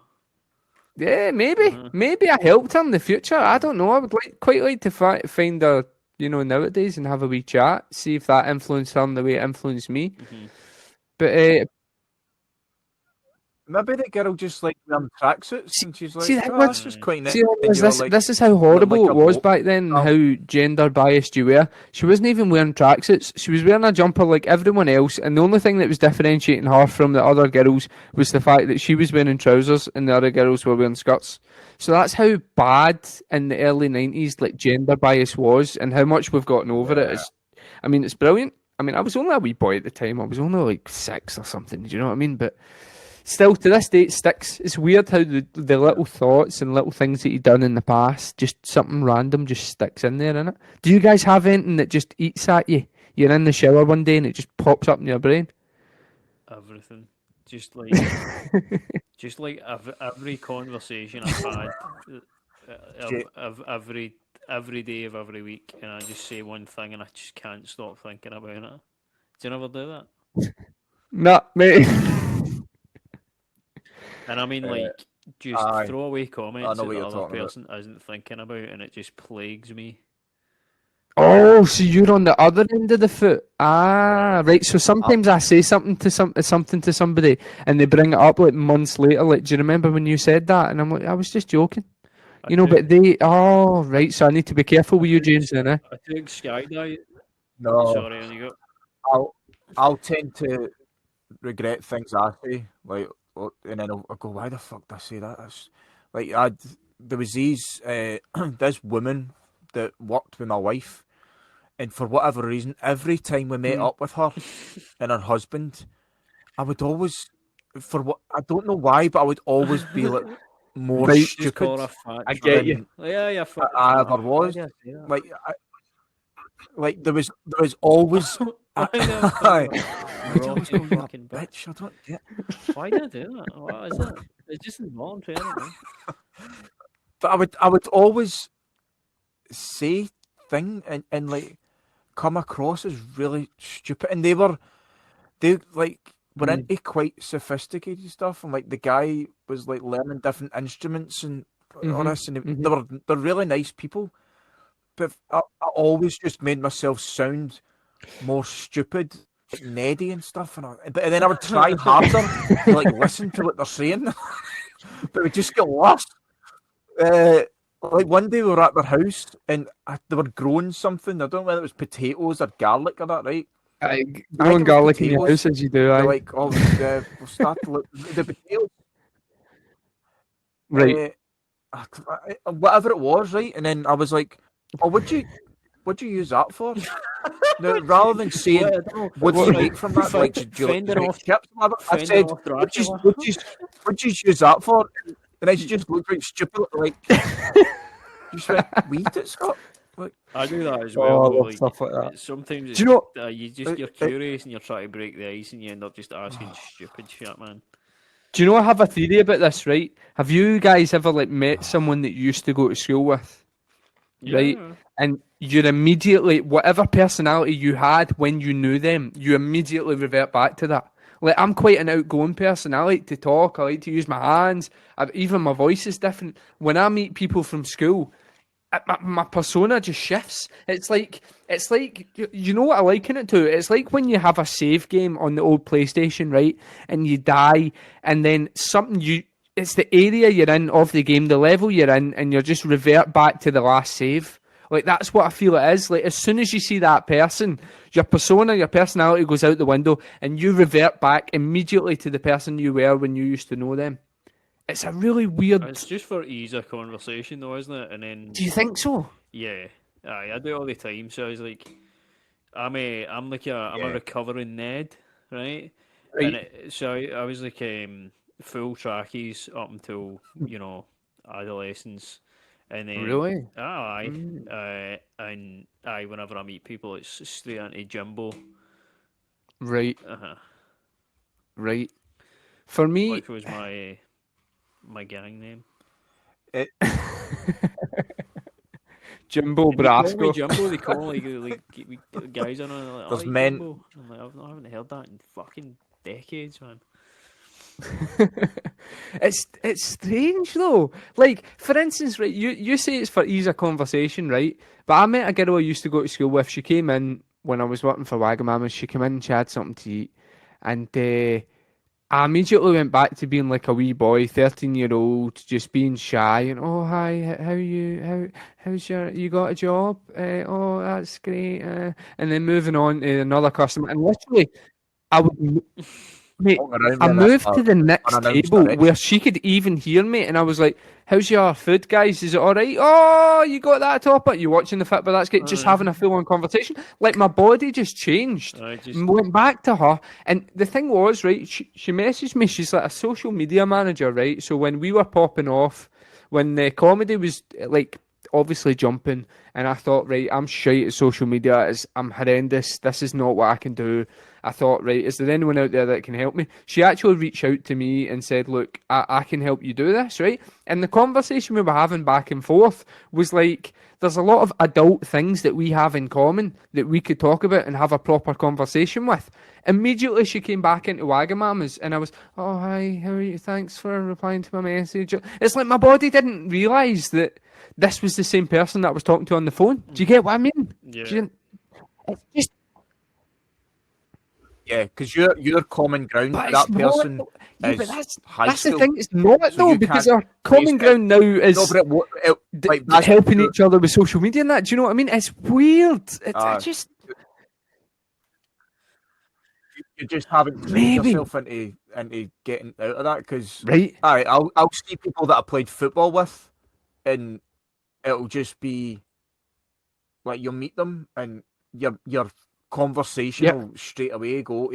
yeah, maybe I helped her in the future. I don't know. I would quite like to find her, you know, nowadays and have a wee chat, see if that influenced her in the way it influenced me. But Maybe the girl just like wearing tracksuits and she's like, see, that oh, was- that's just quite nice. See, this is how horrible like it a was boat. back then, Oh. how gender biased you were. She wasn't even wearing tracksuits. She was wearing a jumper like everyone else, and the only thing that was differentiating her from the other girls was the fact that she was wearing trousers and the other girls were wearing skirts. So that's how bad in the early 90s like gender bias was, and how much we've gotten over it. It's brilliant. I mean, I was only a wee boy at the time. I was only like 6 or something. Do you know what I mean? But still, to this day, it sticks. It's weird how the little thoughts and little things that you've done in the past, just something random just sticks in there, innit? Do you guys have anything that just eats at you? You're in the shower one day and it just pops up in your brain? Everything. Just like every conversation I've had every day of every week, and I just say one thing and I just can't stop thinking about it. Do you never do that? Nah, mate. And I mean, like, just Aye. throw away I comments know that what the you're other talking about. person isn't thinking about, and it just plagues me. Oh, so you're on the other end of the foot. Ah, right. So sometimes I say something to somebody, and they bring it up like months later. Like, do you remember when you said that? And I'm like, I was just joking. You know, but they. Oh, right. So I need to be careful with you, James. Then, eh? I took skydive. No, Sorry, on you go. I'll tend to regret things I say, like, and then I'll go, why the fuck did I say that? That's like there was this woman that worked with my wife, and for whatever reason, every time we met up with her and her husband, I would always, I don't know why, but I would always be like more Right. Just call her stupid fat. I get than- you. Yeah, fuck. I ever Why was. did I say that? Like there was always. Why did I call her Why do you always Rocky call me a fucking bitch? bitch? I don't get. Why did I do that? What is it? It's just involuntary, I don't know. But I would always say thing and like come across as really stupid, and they were into quite sophisticated stuff, and like the guy was like learning different instruments and all this, and they're really nice people, but I always just made myself sound more stupid, like Neddy and stuff, and then I would try harder to like listen to what they're saying, but it would just get lost. Like one day we were at their house and they were growing something. I don't know whether it was potatoes or garlic or that, right? Growing was garlic in your potatoes. house as you do, They're aye. like, oh, we'll start to look the potatoes, Right. Whatever it was, right? And then I was like, oh, what'd you use that for? Now, rather than saying, Well, I don't know. what do you make from that? Like, do you Fending make off- chips? or whatever? I fending said, off what'd you use that for? And I just looked like stupid, like, just went, we eat it, Scott. Like, I do that as Oh, well. I though, love like, stuff like that. Sometimes it's Do you know- you're curious and you're trying to break the ice and you end up just asking stupid shit, man. Do you know I have a theory about this, right? Have you guys ever like met someone that you used to go to school with? Right? Yeah. And you're immediately, whatever personality you had when you knew them, you immediately revert back to that. Like, I'm quite an outgoing person. I like to talk. I like to use my hands. Even my voice is different. When I meet people from school, my persona just shifts. It's like you know what I liken it to? It's like when you have a save game on the old PlayStation, right? And you die, and then it's the area you're in of the game, the level you're in, and you just revert back to the last save. Like, that's what I feel it is. Like, as soon as you see that person, your persona, your personality goes out the window, and you revert back immediately to the person you were when you used to know them. It's a really weird... It's just for ease of conversation, though, isn't it? And then... Do you think so? Yeah. I do it all the time. So I was like... I'm a recovering Ned, right? So I was like full trackies up until, adolescence. And then... Really? Whenever I meet people, it's straight into Jimbo. Right. Uh-huh. Right. For me... Which was my gang name. Jimbo Brasco. Jimbo, they call like guys on like, There's men. Jimbo. I'm like, I haven't heard that in fucking decades, man. It's strange though. Like, for instance, right, you say it's for ease of conversation, right? But I met a girl I used to go to school with. She came in when I was working for Wagamama's. She came in and she had something to eat, and I immediately went back to being like a wee boy, 13-year-old, just being shy. And hi, how are you? How's you got a job? Oh, that's great. And then moving on to another customer, and literally, I would. Mate, I moved to the next table where she could even hear me, and I was like, "How's your food, guys? Is it all right? Oh, you got that topper? You watching the football? That's good." Just having a full-on conversation. Like, my body just changed. Went back to her, and the thing was, right? She messaged me. She's like a social media manager, right? So when we were popping off, when the comedy was like obviously jumping, and I thought, right, I'm shite at social media. I'm horrendous. This is not what I can do. I thought, right, is there anyone out there that can help me? She actually reached out to me and said, look, I can help you do this, right? And the conversation we were having back and forth was like, there's a lot of adult things that we have in common that we could talk about and have a proper conversation with. Immediately she came back into Wagamama's, and I was, oh, hi, how are you? Thanks for replying to my message. It's like my body didn't realise that this was the same person that I was talking to on the phone. Do you get what I mean? Yeah. It's just... Yeah, because your common ground with that person is high that's school. The thing, it's not So though, because our common ground now is helping each other with social media and that. Do you know what I mean? It's weird. I just... You just haven't trained yourself into getting out of that, because I'll see people that I played football with, and it'll just be like you'll meet them and your conversation will straight away go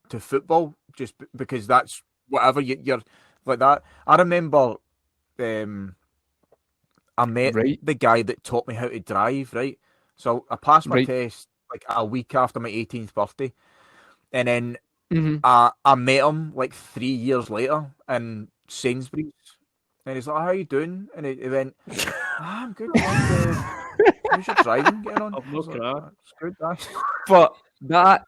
to football, just because that's whatever you're like that. I remember I met the guy that taught me how to drive, right? So I passed my test like a week after my 18th birthday, and then I met him like 3 years later in Sainsbury's, and he's like, "How you doing?" And he went, "I'm good. How's your driving getting on?" It's good, guys. But that's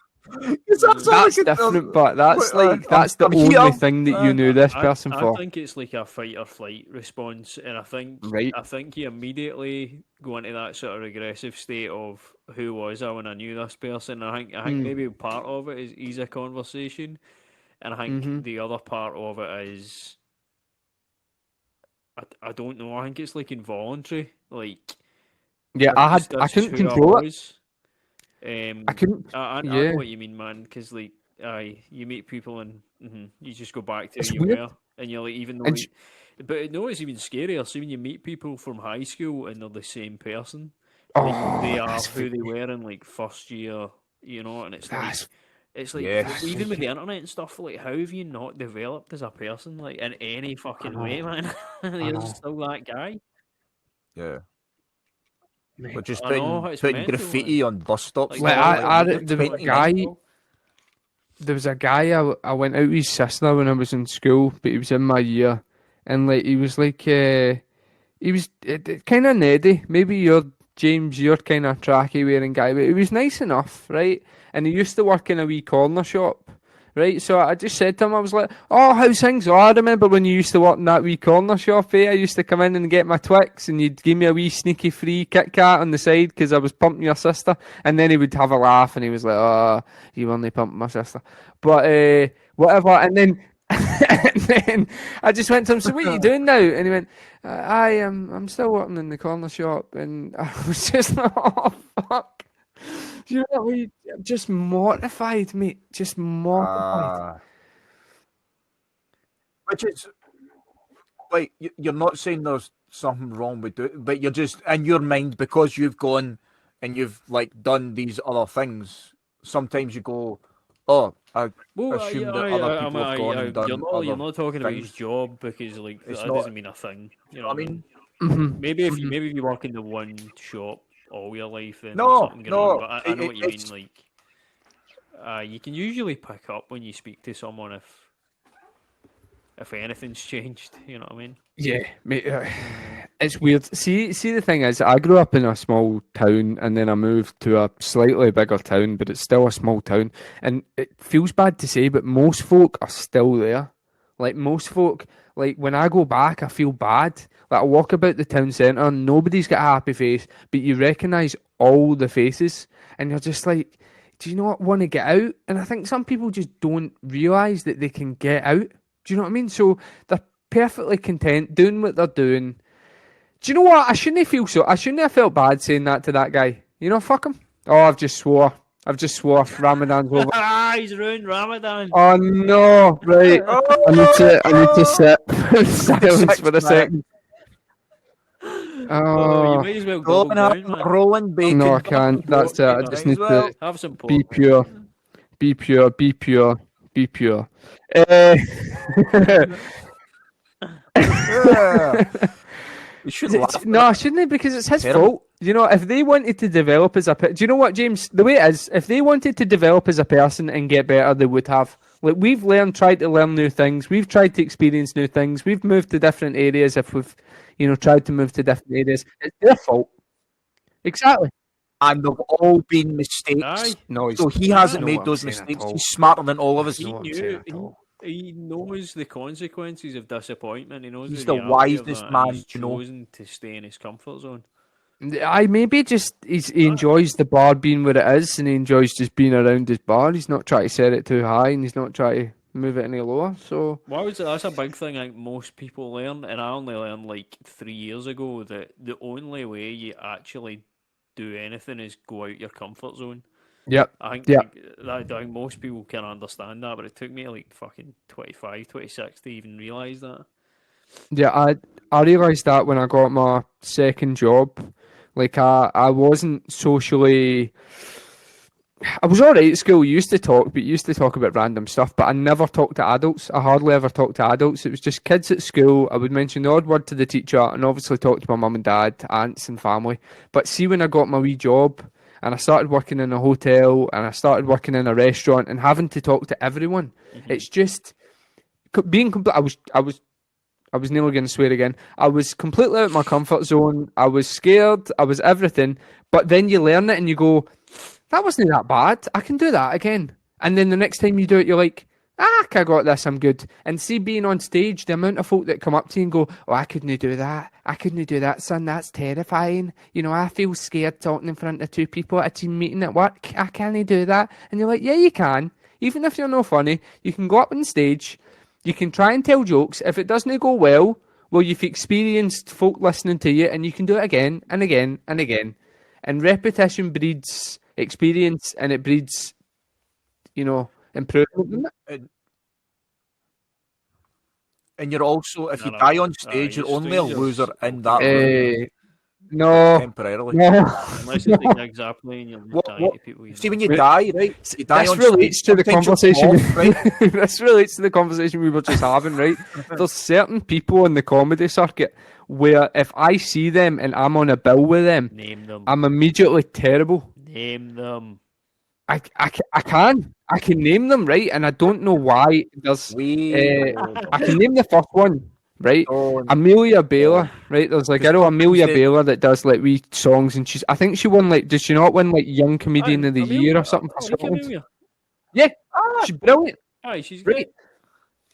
different. But that's the only thing that you knew this person for. I think it's like a fight or flight response, and I think you immediately go into that sort of regressive state of who was I when I knew this person. I think maybe part of it is easy conversation, and I think the other part of it is I don't know. I think it's like involuntary, like. Yeah, I couldn't control it. I couldn't. I know what you mean, man. Because like, you meet people and you just go back to who you were, and you're like, even though. But no, it's even scarier. So when you meet people from high school and they're the same person, they are who they were in like first year, and it's like even with the internet and stuff, like how have you not developed as a person, like in any fucking way, man? You're still that guy. Yeah. But just putting graffiti on bus stops. There was a guy I went out with his sister when I was in school, but he was in my year, and like he was like he was kind of neddy. Maybe you're kind of tracky wearing guy, but he was nice enough, right? And he used to work in a wee corner shop, right? So I just said to him, I was like, "Oh, how's things? Oh, I remember when you used to work in that wee corner shop, eh? I used to come in and get my Twix, and you'd give me a wee sneaky free Kit Kat on the side because I was pumping your sister." And then he would have a laugh, and he was like, "Oh, you only pumping my sister," but whatever. And then and then I just went to him, "So what are you doing now?" And he went, I'm still working in the corner shop," and I was just like, "Oh fuck." Do you know what I mean? Just mortified, mate. Just mortified. Which is like you're not saying there's something wrong with it, but you're just in your mind because you've gone and you've like done these other things. Sometimes you go, "Oh, I assume that other people have gone and done you're not talking about his things." job because like It's that not- doesn't mean a thing. You know what I mean? Mhm. Maybe if you work in the one shop all your life, then No, there's something going no, on. But I know what you mean. it's- Like, you can usually pick up when you speak to someone if anything's changed. You know what I mean? Yeah, mate. It's weird. See, the thing is, I grew up in a small town, and then I moved to a slightly bigger town, but it's still a small town. And it feels bad to say, but most folk are still there. Like most folk, like when I go back, I feel bad. Like I walk about the town centre, nobody's got a happy face, but you recognise all the faces, and you're just like, do you not want to get out? And I think some people just don't realise that they can get out. Do you know what I mean? So they're perfectly content doing what they're doing. Do you know what? I shouldn't have felt bad saying that to that guy. You know, fuck him. Oh, I've just swore. Ramadan's over. He's ruined Ramadan. Oh no! Right. I need to sit in silence for a second. You might as well go down, man. rolling bacon. No, I can't. That's it. I just need to Have some pork. be pure. Be pure. Be pure. Be pure. You shouldn't laugh. No, shouldn't they? Because it's his fault. You know, if they wanted to develop as a... Do you know what, James? The way it is, if they wanted to develop as a person and get better, they would have. Like, we've tried to learn new things. We've tried to experience new things. We've moved to different areas if we've, tried to move to different areas. It's their fault. Exactly. And they've all been mistakes. Aye. No, So he hasn't made those mistakes. He's smarter than all of us. He knows the consequences of disappointment. He knows He's the the reality of wisest that, man and he's you know. chosen to stay in his comfort zone. Maybe just he enjoys the bar being where it is, and he enjoys just being around his bar. He's not trying to set it too high, and he's not trying to move it any lower. So That's a big thing. I think most people learn, and I only learned like 3 years ago that the only way you actually do anything is go out your comfort zone. Yep. I think most people can understand that, but it took me like fucking 25, 26 to even realise that. Yeah, I realised that when I got my second job. Like, I wasn't socially... I was alright at school, used to talk about random stuff, but I never talked to adults. I hardly ever talked to adults. It was just kids at school. I would mention the odd word to the teacher and obviously talk to my mum and dad, aunts and family. But see, when I got my wee job and I started working in a hotel and I started working in a restaurant and having to talk to everyone, it's just being complete. I was nearly going to swear again. I was completely out of my comfort zone. I was scared. I was everything. But then you learn it and you go, that wasn't that bad. I can do that again. And then the next time you do it, you're like, I got this. I'm good. And see, being on stage, the amount of folk that come up to you and go, oh, I couldn't do that. I couldn't do that, son. That's terrifying. You know, I feel scared talking in front of two people at a team meeting at work. I can't do that. And you're like, yeah, you can. Even if you're not funny, you can go up on stage. You can try and tell jokes. If it doesn't go well, you've experienced folk listening to you, and you can do it again and again and again. And repetition breeds experience, and it breeds, improvement. And you're also, if you die on stage, you're only a loser in that room. No. Temporarily. No. Unless it's the exact play and you'll die to people. See, when you die, right? You die this on relates stage, to the conversation. right? This relates to the conversation we were just having, right? There's certain people in the comedy circuit where if I see them and I'm on a bill with them, Name them. I'm immediately terrible. Name them. I can name them, right? And I don't know why. There's I can name the first one, right? Amelia Baylor, right? There's like Amelia Baylor that does like wee songs, and I think she won like, did she not win like Young Comedian of the Year or something? Amelia. Yeah, she's brilliant. Aye, she's Right.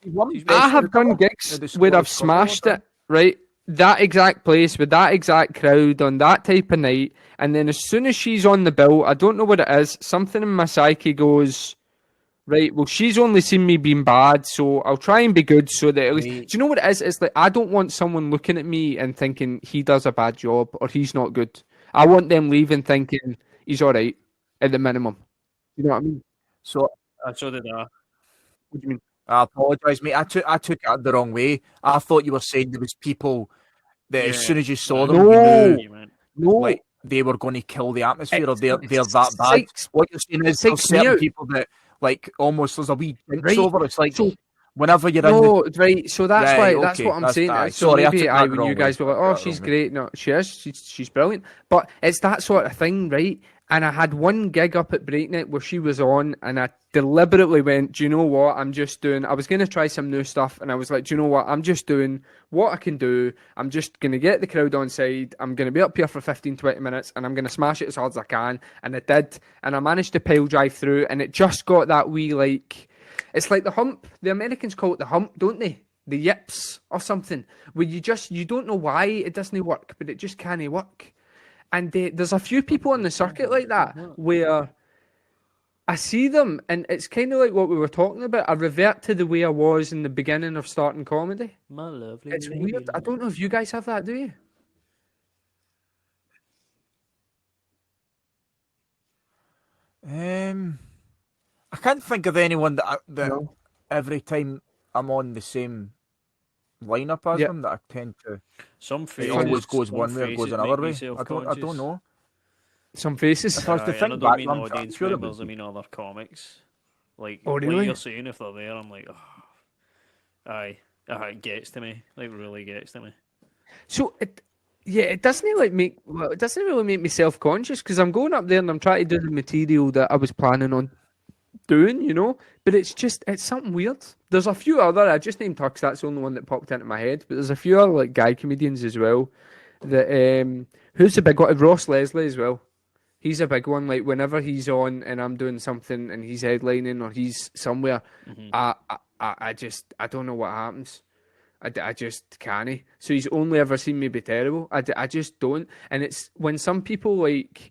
great. She's I have Best done Snooker gigs at the where I've Scottish Football smashed it, right? That exact place with that exact crowd on that type of night, and then as soon as she's on the bill, I don't know what it is, something in my psyche goes, right, well, she's only seen me being bad, so I'll try and be good so that at least. Right. Do you know what it is? It's like I don't want someone looking at me and thinking he does a bad job or he's not good. I want them leaving thinking he's alright at the minimum. You know what I mean? So So did I. What do you mean? I apologise, mate. I took it the wrong way. I thought you were saying there was people that as soon as you saw them, you knew No, like they were going to kill the atmosphere, or they're it's that bad. What you're saying is there's psychs me certain out. people that like almost there's a wee jinx Right. over. It's like So- whenever you're in the No, right. So that's Right, why. That's okay, what I'm that's saying. aye. So Sorry, I maybe took that the when wrong you guys way. were like, I "Oh, took that she's the wrong great." No, she is. She's brilliant. But it's that sort of thing, right? And I had one gig up at Breakneck where she was on, and I deliberately went, "Do you know what? I'm just doing." I was going to try some new stuff, and I was like, "Do you know what? I'm just doing what I can do. I'm just going to get the crowd on side. I'm going to be up here for 15, 20 minutes, and I'm going to smash it as hard as I can." And I did, and I managed to pile drive through, and it just got that wee like. It's like the hump. The Americans call it the hump, don't they? The yips or something. Where you don't know why it doesn't work, but it just can't work. And there's a few people on the circuit like that where I see them, and it's kind of like what we were talking about. I revert to the way I was in the beginning of starting comedy. My lovely. It's weird. I don't know if you guys have that, do you? I can't think of anyone that No. every time I'm on the same lineup as Yeah. them that I tend to. Some It faces. always goes some one way, it goes faces another make way. me I don't know. Some faces. If I was to Aye, and I think don't back, mean I'm audience sure it members, I would. mean other comics. Like Oh, what really? you're saying, if they're there, I'm like, oh. Aye, it gets to me. Like really gets to me. So it doesn't it doesn't really make me self conscious because I'm going up there and I'm trying to do the material that I was planning on doing, you know. But it's something weird. There's a few other. I just named Tux. That's the only one that popped into my head. But there's a few other like guy comedians as well. That who's the big one? Ross Leslie as well. He's a big one. Like whenever he's on and I'm doing something and he's headlining or he's somewhere, I don't know what happens. I just can't. So he's only ever seen me be terrible. I just don't. And it's when some people like.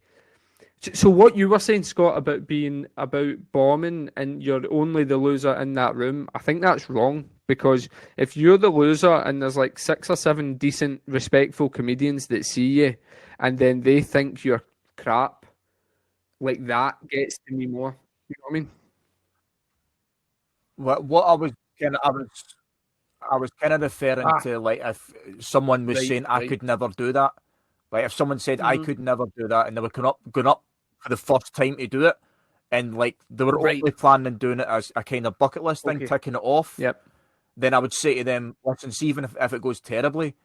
So what you were saying, Scott, about bombing and you're only the loser in that room, I think that's wrong because if you're the loser and there's like 6 or 7 decent, respectful comedians that see you, and then they think you're crap, like that gets to me more. You know what I mean? What I was kind of referring to like if someone was saying I could never do that. Like if someone said I could never do that, and they were going up for the first time to do it, and like they were only planning on doing it as a kind of bucket list thing, ticking it off. Yep. Then I would say to them, listen, see, even if it goes terribly,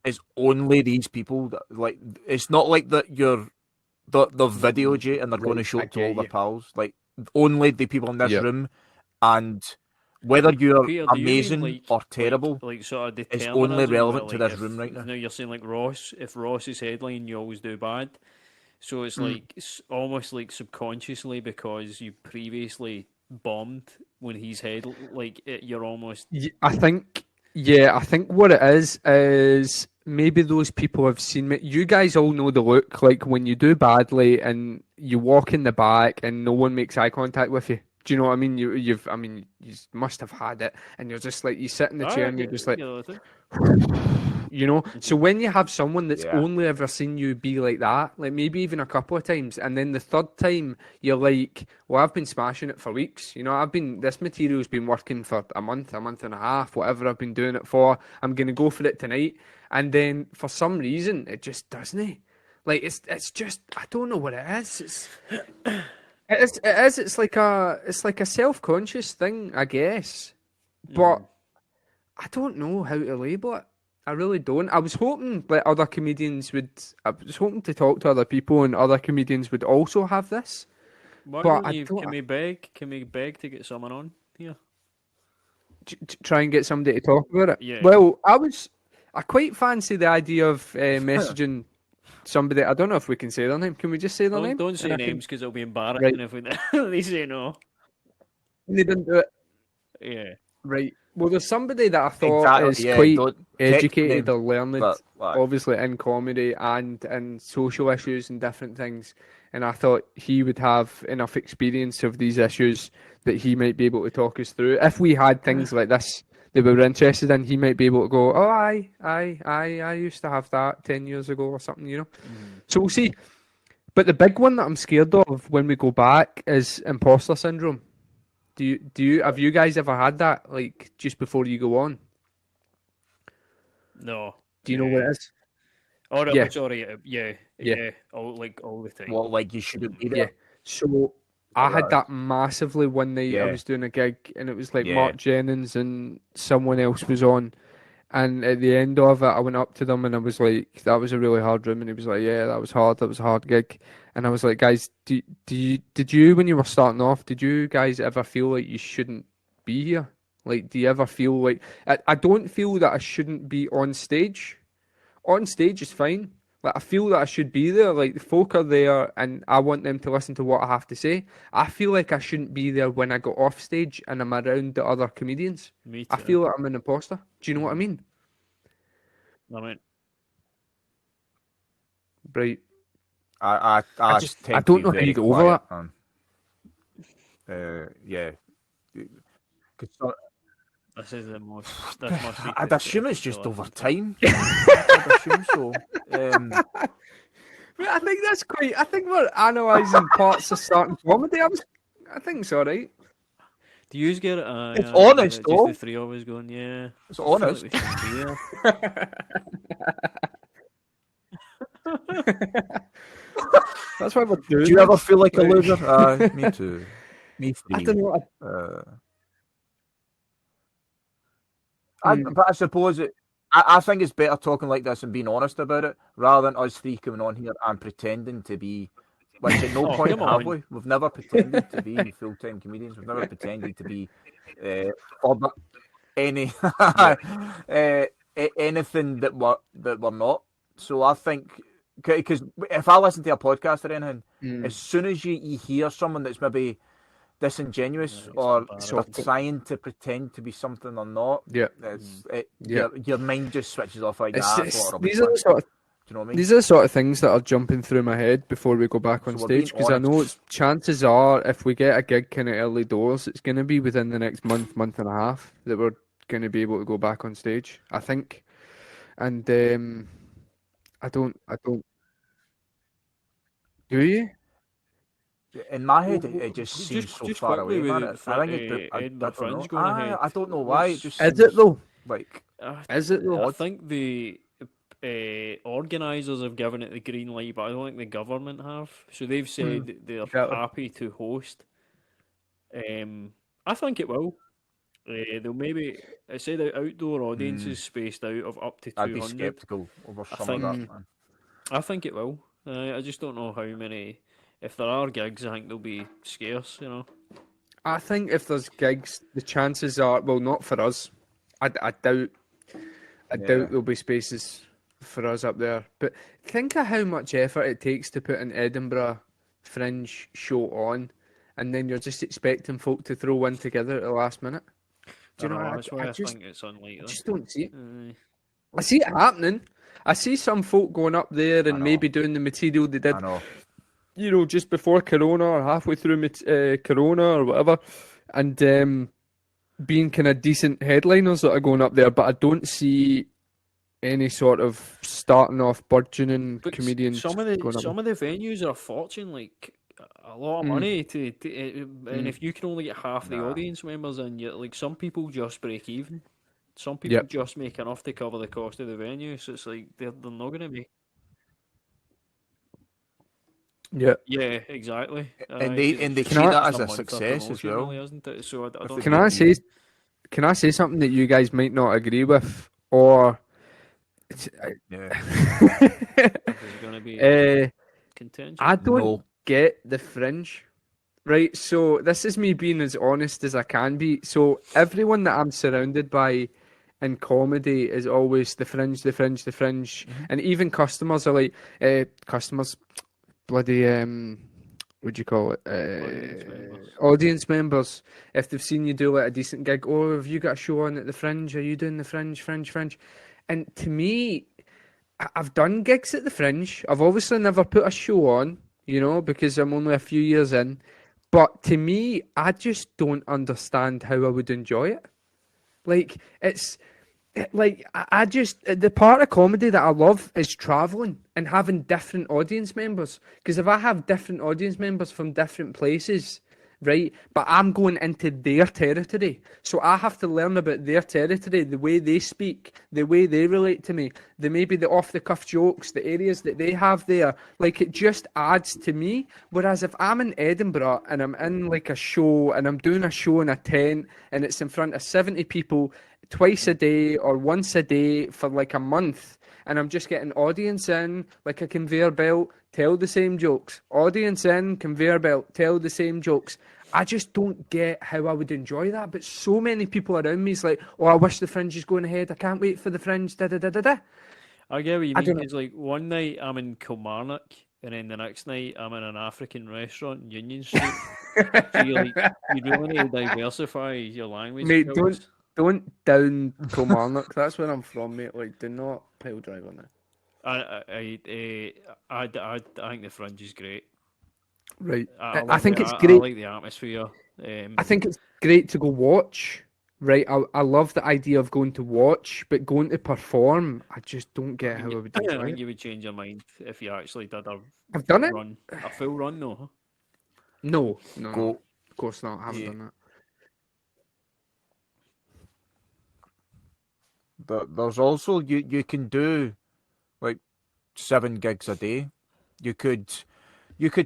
it's only these people that like. It's not like that they've videoed you and they're going to show it to all their pals. Like only the people in this room, and whether you're Peter, amazing or terrible, like sort of is only relevant to like this room right now. Now you're saying like Ross, if Ross is headline, you always do bad. So it's like it's almost like subconsciously because you previously bombed when he's you're almost. I think what it is maybe those people have seen me. You guys all know the look like when you do badly and you walk in the back and no one makes eye contact with you. Do you know what I mean? You must have had it, and you're just like you sit in the chair and you're just like, you know. So when you have someone that's only ever seen you be like that, like maybe even a couple of times, and then the third time you're like, well, I've been smashing it for weeks. You know, this material's been working for a month and a half, whatever I've been doing it for. I'm gonna go for it tonight, and then for some reason it just doesn't. Like it's just I don't know what it is. It is. It's like a self-conscious thing, I guess. But I don't know how to label it. I really don't. I was hoping that I was hoping to talk to other people and other comedians would also have this. Can we beg to get someone on here? Try and get somebody to talk about it. Yeah. Well, I quite fancy the idea of messaging somebody. I don't know if we can say their name. Can we just say their name? Don't say names because it'll be embarrassing if they say no. They didn't do it. Yeah. Right. Well, there's somebody that I thought is quite educated or learned, obviously in comedy and in social issues and different things. And I thought he would have enough experience of these issues that he might be able to talk us through. If we had things like this that we were interested in, he might be able to go, oh, I used to have that 10 years ago or something, you know. So we'll see. But the big one that I'm scared of when we go back is imposter syndrome. Have you guys ever had that, like, just before you go on? No. Do you know what it is? Oh, no, Yeah. Sorry. Yeah. All the time. Well, like you shouldn't be there. Yeah. So I had that massively one night. I was doing a gig and it was like Mark Jennings and someone else was on. And at the end of it, I went up to them and I was like, that was a really hard room. And he was like, yeah, that was hard. That was a hard gig. And I was like, guys, did you, when you were starting off, did you guys ever feel like you shouldn't be here? Like, do you ever feel like, I don't feel that I shouldn't be on stage. On stage is fine. Like, I feel that I should be there. Like, the folk are there and I want them to listen to what I have to say. I feel like I shouldn't be there when I go off stage and I'm around the other comedians. Me too. I feel like I'm an imposter. Do you know what I mean? I mean, right. I don't know how you get over that. Yeah. this is the most. This must be I'd assume it's just over time. I'd assume so. I think that's quite. I think we're analysing parts of starting comedy. I think it's all right. Do you get it? It's honest, though. Just the three of us going, yeah. It's honest. Like we shouldn't be there. That's why we're doing. Do you ever feel like a loser? Me too. Me too. I don't know. But I suppose I think it's better talking like this and being honest about it rather than us three coming on here and pretending to be. Which at no point have we? We've never pretended to be full-time comedians. We've never pretended to be anything that we're not. So I think because if I listen to a podcast or anything, as soon as you hear someone that's maybe disingenuous or trying to pretend to be something or not, your mind just switches off like that. These are the sort of. Do you know what I mean? These are the sort of things that are jumping through my head before we go back on stage, because I know chances are if we get a gig kind of early doors, it's going to be within the next month and a half that we're going to be able to go back on stage, I think. And I don't. Do you? In my head, it just seems so far away, man. I think I don't know why. It just is it though? Like, is it though? I think the organisers have given it the green light, but I don't think the government have. So they've said they're happy to host. I think it will. They'll maybe say the outdoor audiences spaced out of up to 200. I'd be sceptical over some of that, man. I think it will. I just don't know how many. If there are gigs, I think they'll be scarce. You know. I think if there's gigs, the chances are not for us. I doubt. I doubt there'll be spaces for us up there. But think of how much effort it takes to put an Edinburgh Fringe show on, and then you're just expecting folk to throw one together at the last minute. Do you know? That's why I think it's unlikely. I just don't see it. I see it happening. I see some folk going up there and maybe doing the material they did. You know, just before Corona or halfway through Corona or whatever, and being kind of decent headliners that are going up there. But I don't see any sort of starting off burgeoning comedians. Some of the venues are a fortune, like a lot of money and if you can only get half the audience members in, like some people just break even. Some people just make enough to cover the cost of the venue, so it's like they're not going to be. Yeah, exactly. And they treat that as a success as well, really, isn't it? So I don't Can I say something that you guys might not agree with, or going to be contention? I don't get the Fringe, right? So this is me being as honest as I can be. So everyone that I'm surrounded by in comedy is always the Fringe, and even customers are like customers. Bloody what do you call it? members. Audience members. If they've seen you do like a decent gig, oh, have you got a show on at the Fringe? Are you doing the Fringe? And to me, I've done gigs at the Fringe. I've obviously never put a show on, you know, because I'm only a few years in. But to me, I just don't understand how I would enjoy it. Like, it's like I just, the part of comedy that I love is traveling and having different audience members. Because if I have different audience members from different places, right, but I'm going into their territory, so I have to learn about their territory, the way they speak, the way they relate to me, maybe the off the cuff jokes, the areas that they have there. Like, it just adds to me. Whereas if I'm in Edinburgh and I'm in like a show and I'm doing a show in a tent and it's in front of 70 people twice a day or once a day for like a month, and I'm just getting audience in like a conveyor belt, tell the same jokes, audience in, conveyor belt, tell the same jokes, I just don't get how I would enjoy that. But so many people around me is like, oh, I wish the Fringe is going ahead, I can't wait for the Fringe, da da da da da. I get what you I mean, don't know. because like one night I'm in Kilmarnock and then the next night I'm in an African restaurant in Union Street. So you really need to diversify your language Mate, skills. don't down Kilmarnock. That's where I'm from, mate. Like, do not pile drive on that. I think the Fringe is great. Right. I I think it's I great. like the atmosphere. I think it's great to go watch. Right. I love the idea of going to watch, but going to perform, I just don't get how I would I enjoy think it. you would change your mind if you actually did I've done it. a full run, no? No. Go. Of course not. I haven't Yeah. done that. There's also you can do like 7 gigs a day. You could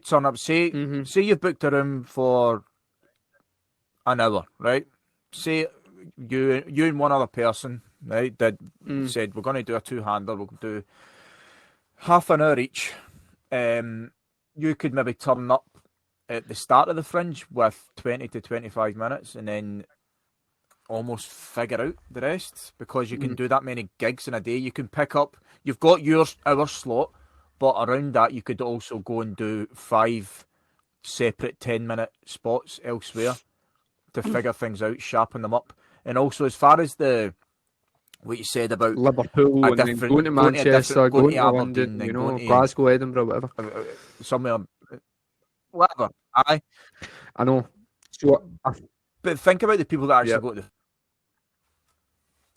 turn up. Say you've booked a room for an hour, right? Say you and one other person, right? Said we're going to do a 2-hander. We'll do half an hour each. You could maybe turn up at the start of the Fringe with 20 to 25 minutes, and then almost figure out the rest, because you can do that many gigs in a day. You can pick up, you've got your hour slot, but around that you could also go and do 5 separate 10-minute spots elsewhere to figure things out, sharpen them up. And also, as far as what you said about Liverpool, and then going to Manchester, going to Aberdeen, London, you know, Glasgow, Edinburgh, whatever. Somewhere, whatever. Aye. I know. So, But think about the people that actually go to the...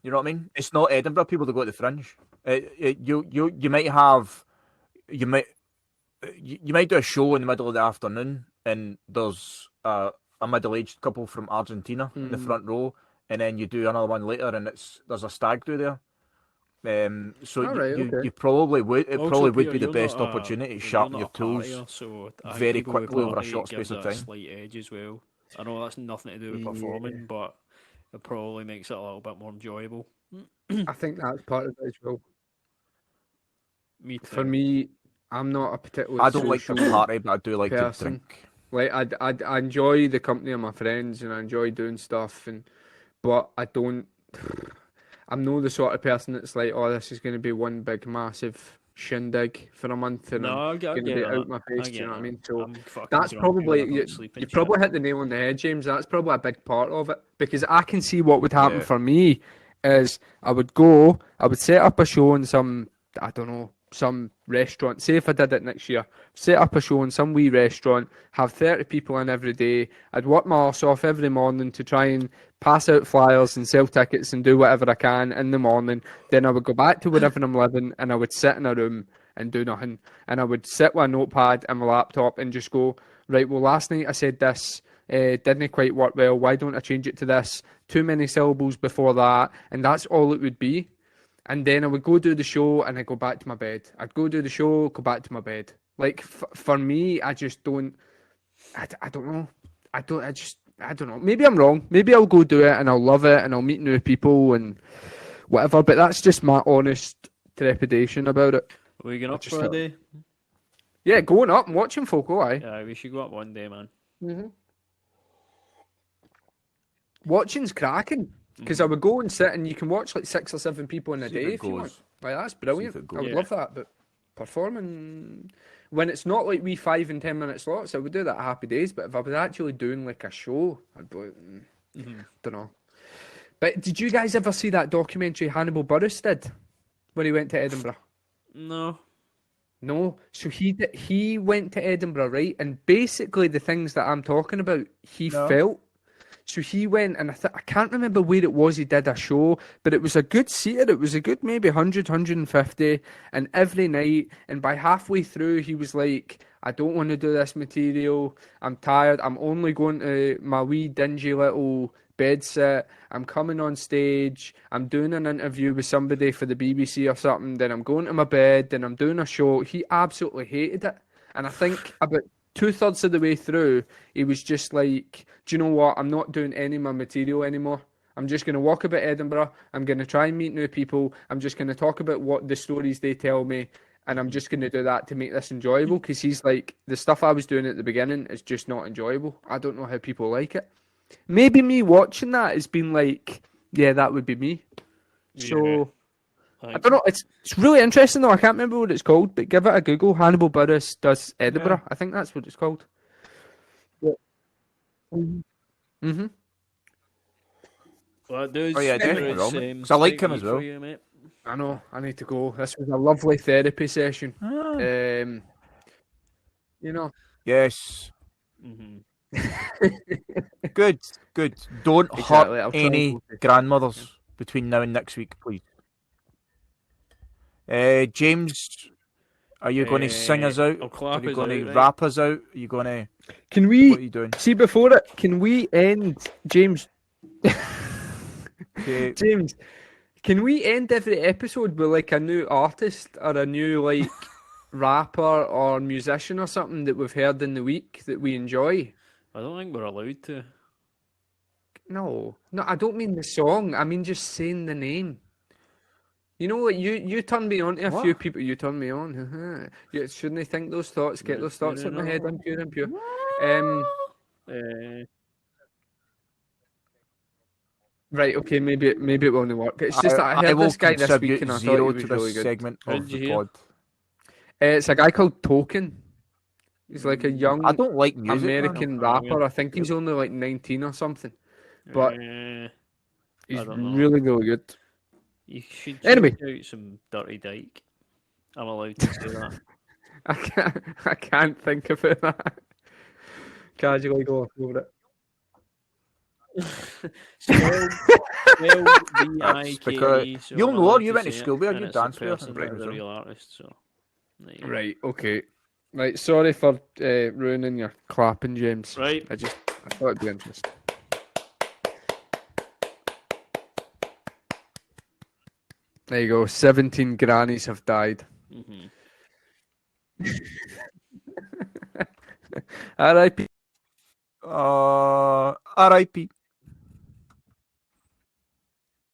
You know what I mean? It's not Edinburgh people that go to the Fringe. You might have... You might do a show in the middle of the afternoon, and there's a middle-aged couple from Argentina in the front row, and then you do another one later, and there's a stag do there. You probably would. It Also, probably would Peter, be the you're best not opportunity to you're sharpen not your a tools partier, so I think very people with quickly over a party short gives space of it a time. slight edge as well. I know that's nothing to do with performing, but it probably makes it a little bit more enjoyable. I think that's part of it as well. Me too. For me, I'm not a particularly I don't like to social party, but I do like person. to drink. Like, I enjoy the company of my friends, and I enjoy doing stuff, but I don't. I'm not the sort of person that's like, oh, this is going to be one big massive shindig for a month, and I'm going to be out my face. Do you know what I mean? So that's probably you probably hit the nail on the head, James. That's probably a big part of it, because I can see what would happen for me is I would set up a show in some, I don't know, some restaurant. Say if I did it next year, set up a show in some wee restaurant, have 30 people in every day. I'd work my arse off every morning to try and pass out flyers and sell tickets and do whatever I can in the morning. Then I would go back to wherever I'm living, and I would sit in a room and do nothing. And I would sit with a notepad and my laptop and just go, right, well, last night I said this, didn't quite work well. Why don't I change it to this? Too many syllables before that. And that's all it would be. And then I would go do the show and I'd go back to my bed. I'd go do the show, go back to my bed. Like, for me, I just don't... I don't know. I don't know. Maybe I'm wrong. Maybe I'll go do it and I'll love it and I'll meet new people and whatever. But that's just my honest trepidation about it. Are we going up for a day? Yeah, going up and watching folk, aye. Yeah, we should go up one day, man. Mm-hmm. Watching's cracking. Because I would go and sit, and you can watch like 6 or 7 people in a day if you want. Like, that's brilliant. I would love that. But performing. When it's not like we 5 and 10 minute slots, I would do that at Happy Days. But if I was actually doing like a show, I'd be like, don't know. But did you guys ever see that documentary Hannibal Buress did when he went to Edinburgh? No. No. So he went to Edinburgh, right? And basically the things that I'm talking about, he felt. So he went, and I can't remember where it was he did a show, but it was a good seater. It was a good maybe 100, 150, and every night, and by halfway through, he was like, I don't want to do this material. I'm tired. I'm only going to my wee dingy little bed set. I'm coming on stage. I'm doing an interview with somebody for the BBC or something. Then I'm going to my bed. Then I'm doing a show. He absolutely hated it. And I think about 2/3 of the way through, he was just like, do you know what? I'm not doing any of my material anymore. I'm just going to walk about Edinburgh. I'm going to try and meet new people. I'm just going to talk about what the stories they tell me. And I'm just going to do that to make this enjoyable. Because he's like, the stuff I was doing at the beginning is just not enjoyable. I don't know how people like it. Maybe me watching that has been like, yeah, that would be me. So, I don't know. It's really interesting though. I can't remember what it's called, but give it a Google. Hannibal Buress does Edinburgh. I think that's what it's called. Yeah. Mm-hmm. Well, dude, don't get me wrong, because I like him as well. You, mate. I know. I need to go. This was a lovely therapy session. You know. Yes. Mm-hmm. Good. Don't Exactly. hurt any grandmothers between now and next week, please. James, are you going to sing us out? Are you going to rap us out? Are you going to... Can we... What are you doing? See, before it, can we end... James... James, can we end every episode with like a new artist or a new like rapper or musician or something that we've heard in the week that we enjoy? I don't think we're allowed to. No, I don't mean the song. I mean just saying the name. You know what? You turned me on to a few people. You turned me on. You shouldn't I think those thoughts? Get those thoughts in my head. I'm pure. Right. Okay. Maybe it won't work. It's just that I heard this guy this week and I thought he was really good. Segment of the pod. It's a guy called Token. He's like a young I don't like music, American rapper. I think he's only like 19 or something. But he's really good. You should anyway out some Dirty Dyke. I'm allowed to say that. I can't think about that. Casually go over it. B-I-K-E, so you'll know, you went to school with a good dance player. The real artist, so. Right, okay. Right, sorry for ruining your clapping, James. Right. I thought it'd be interesting. There you go. 17 grannies have died. Mm-hmm. R.I.P. R.I.P.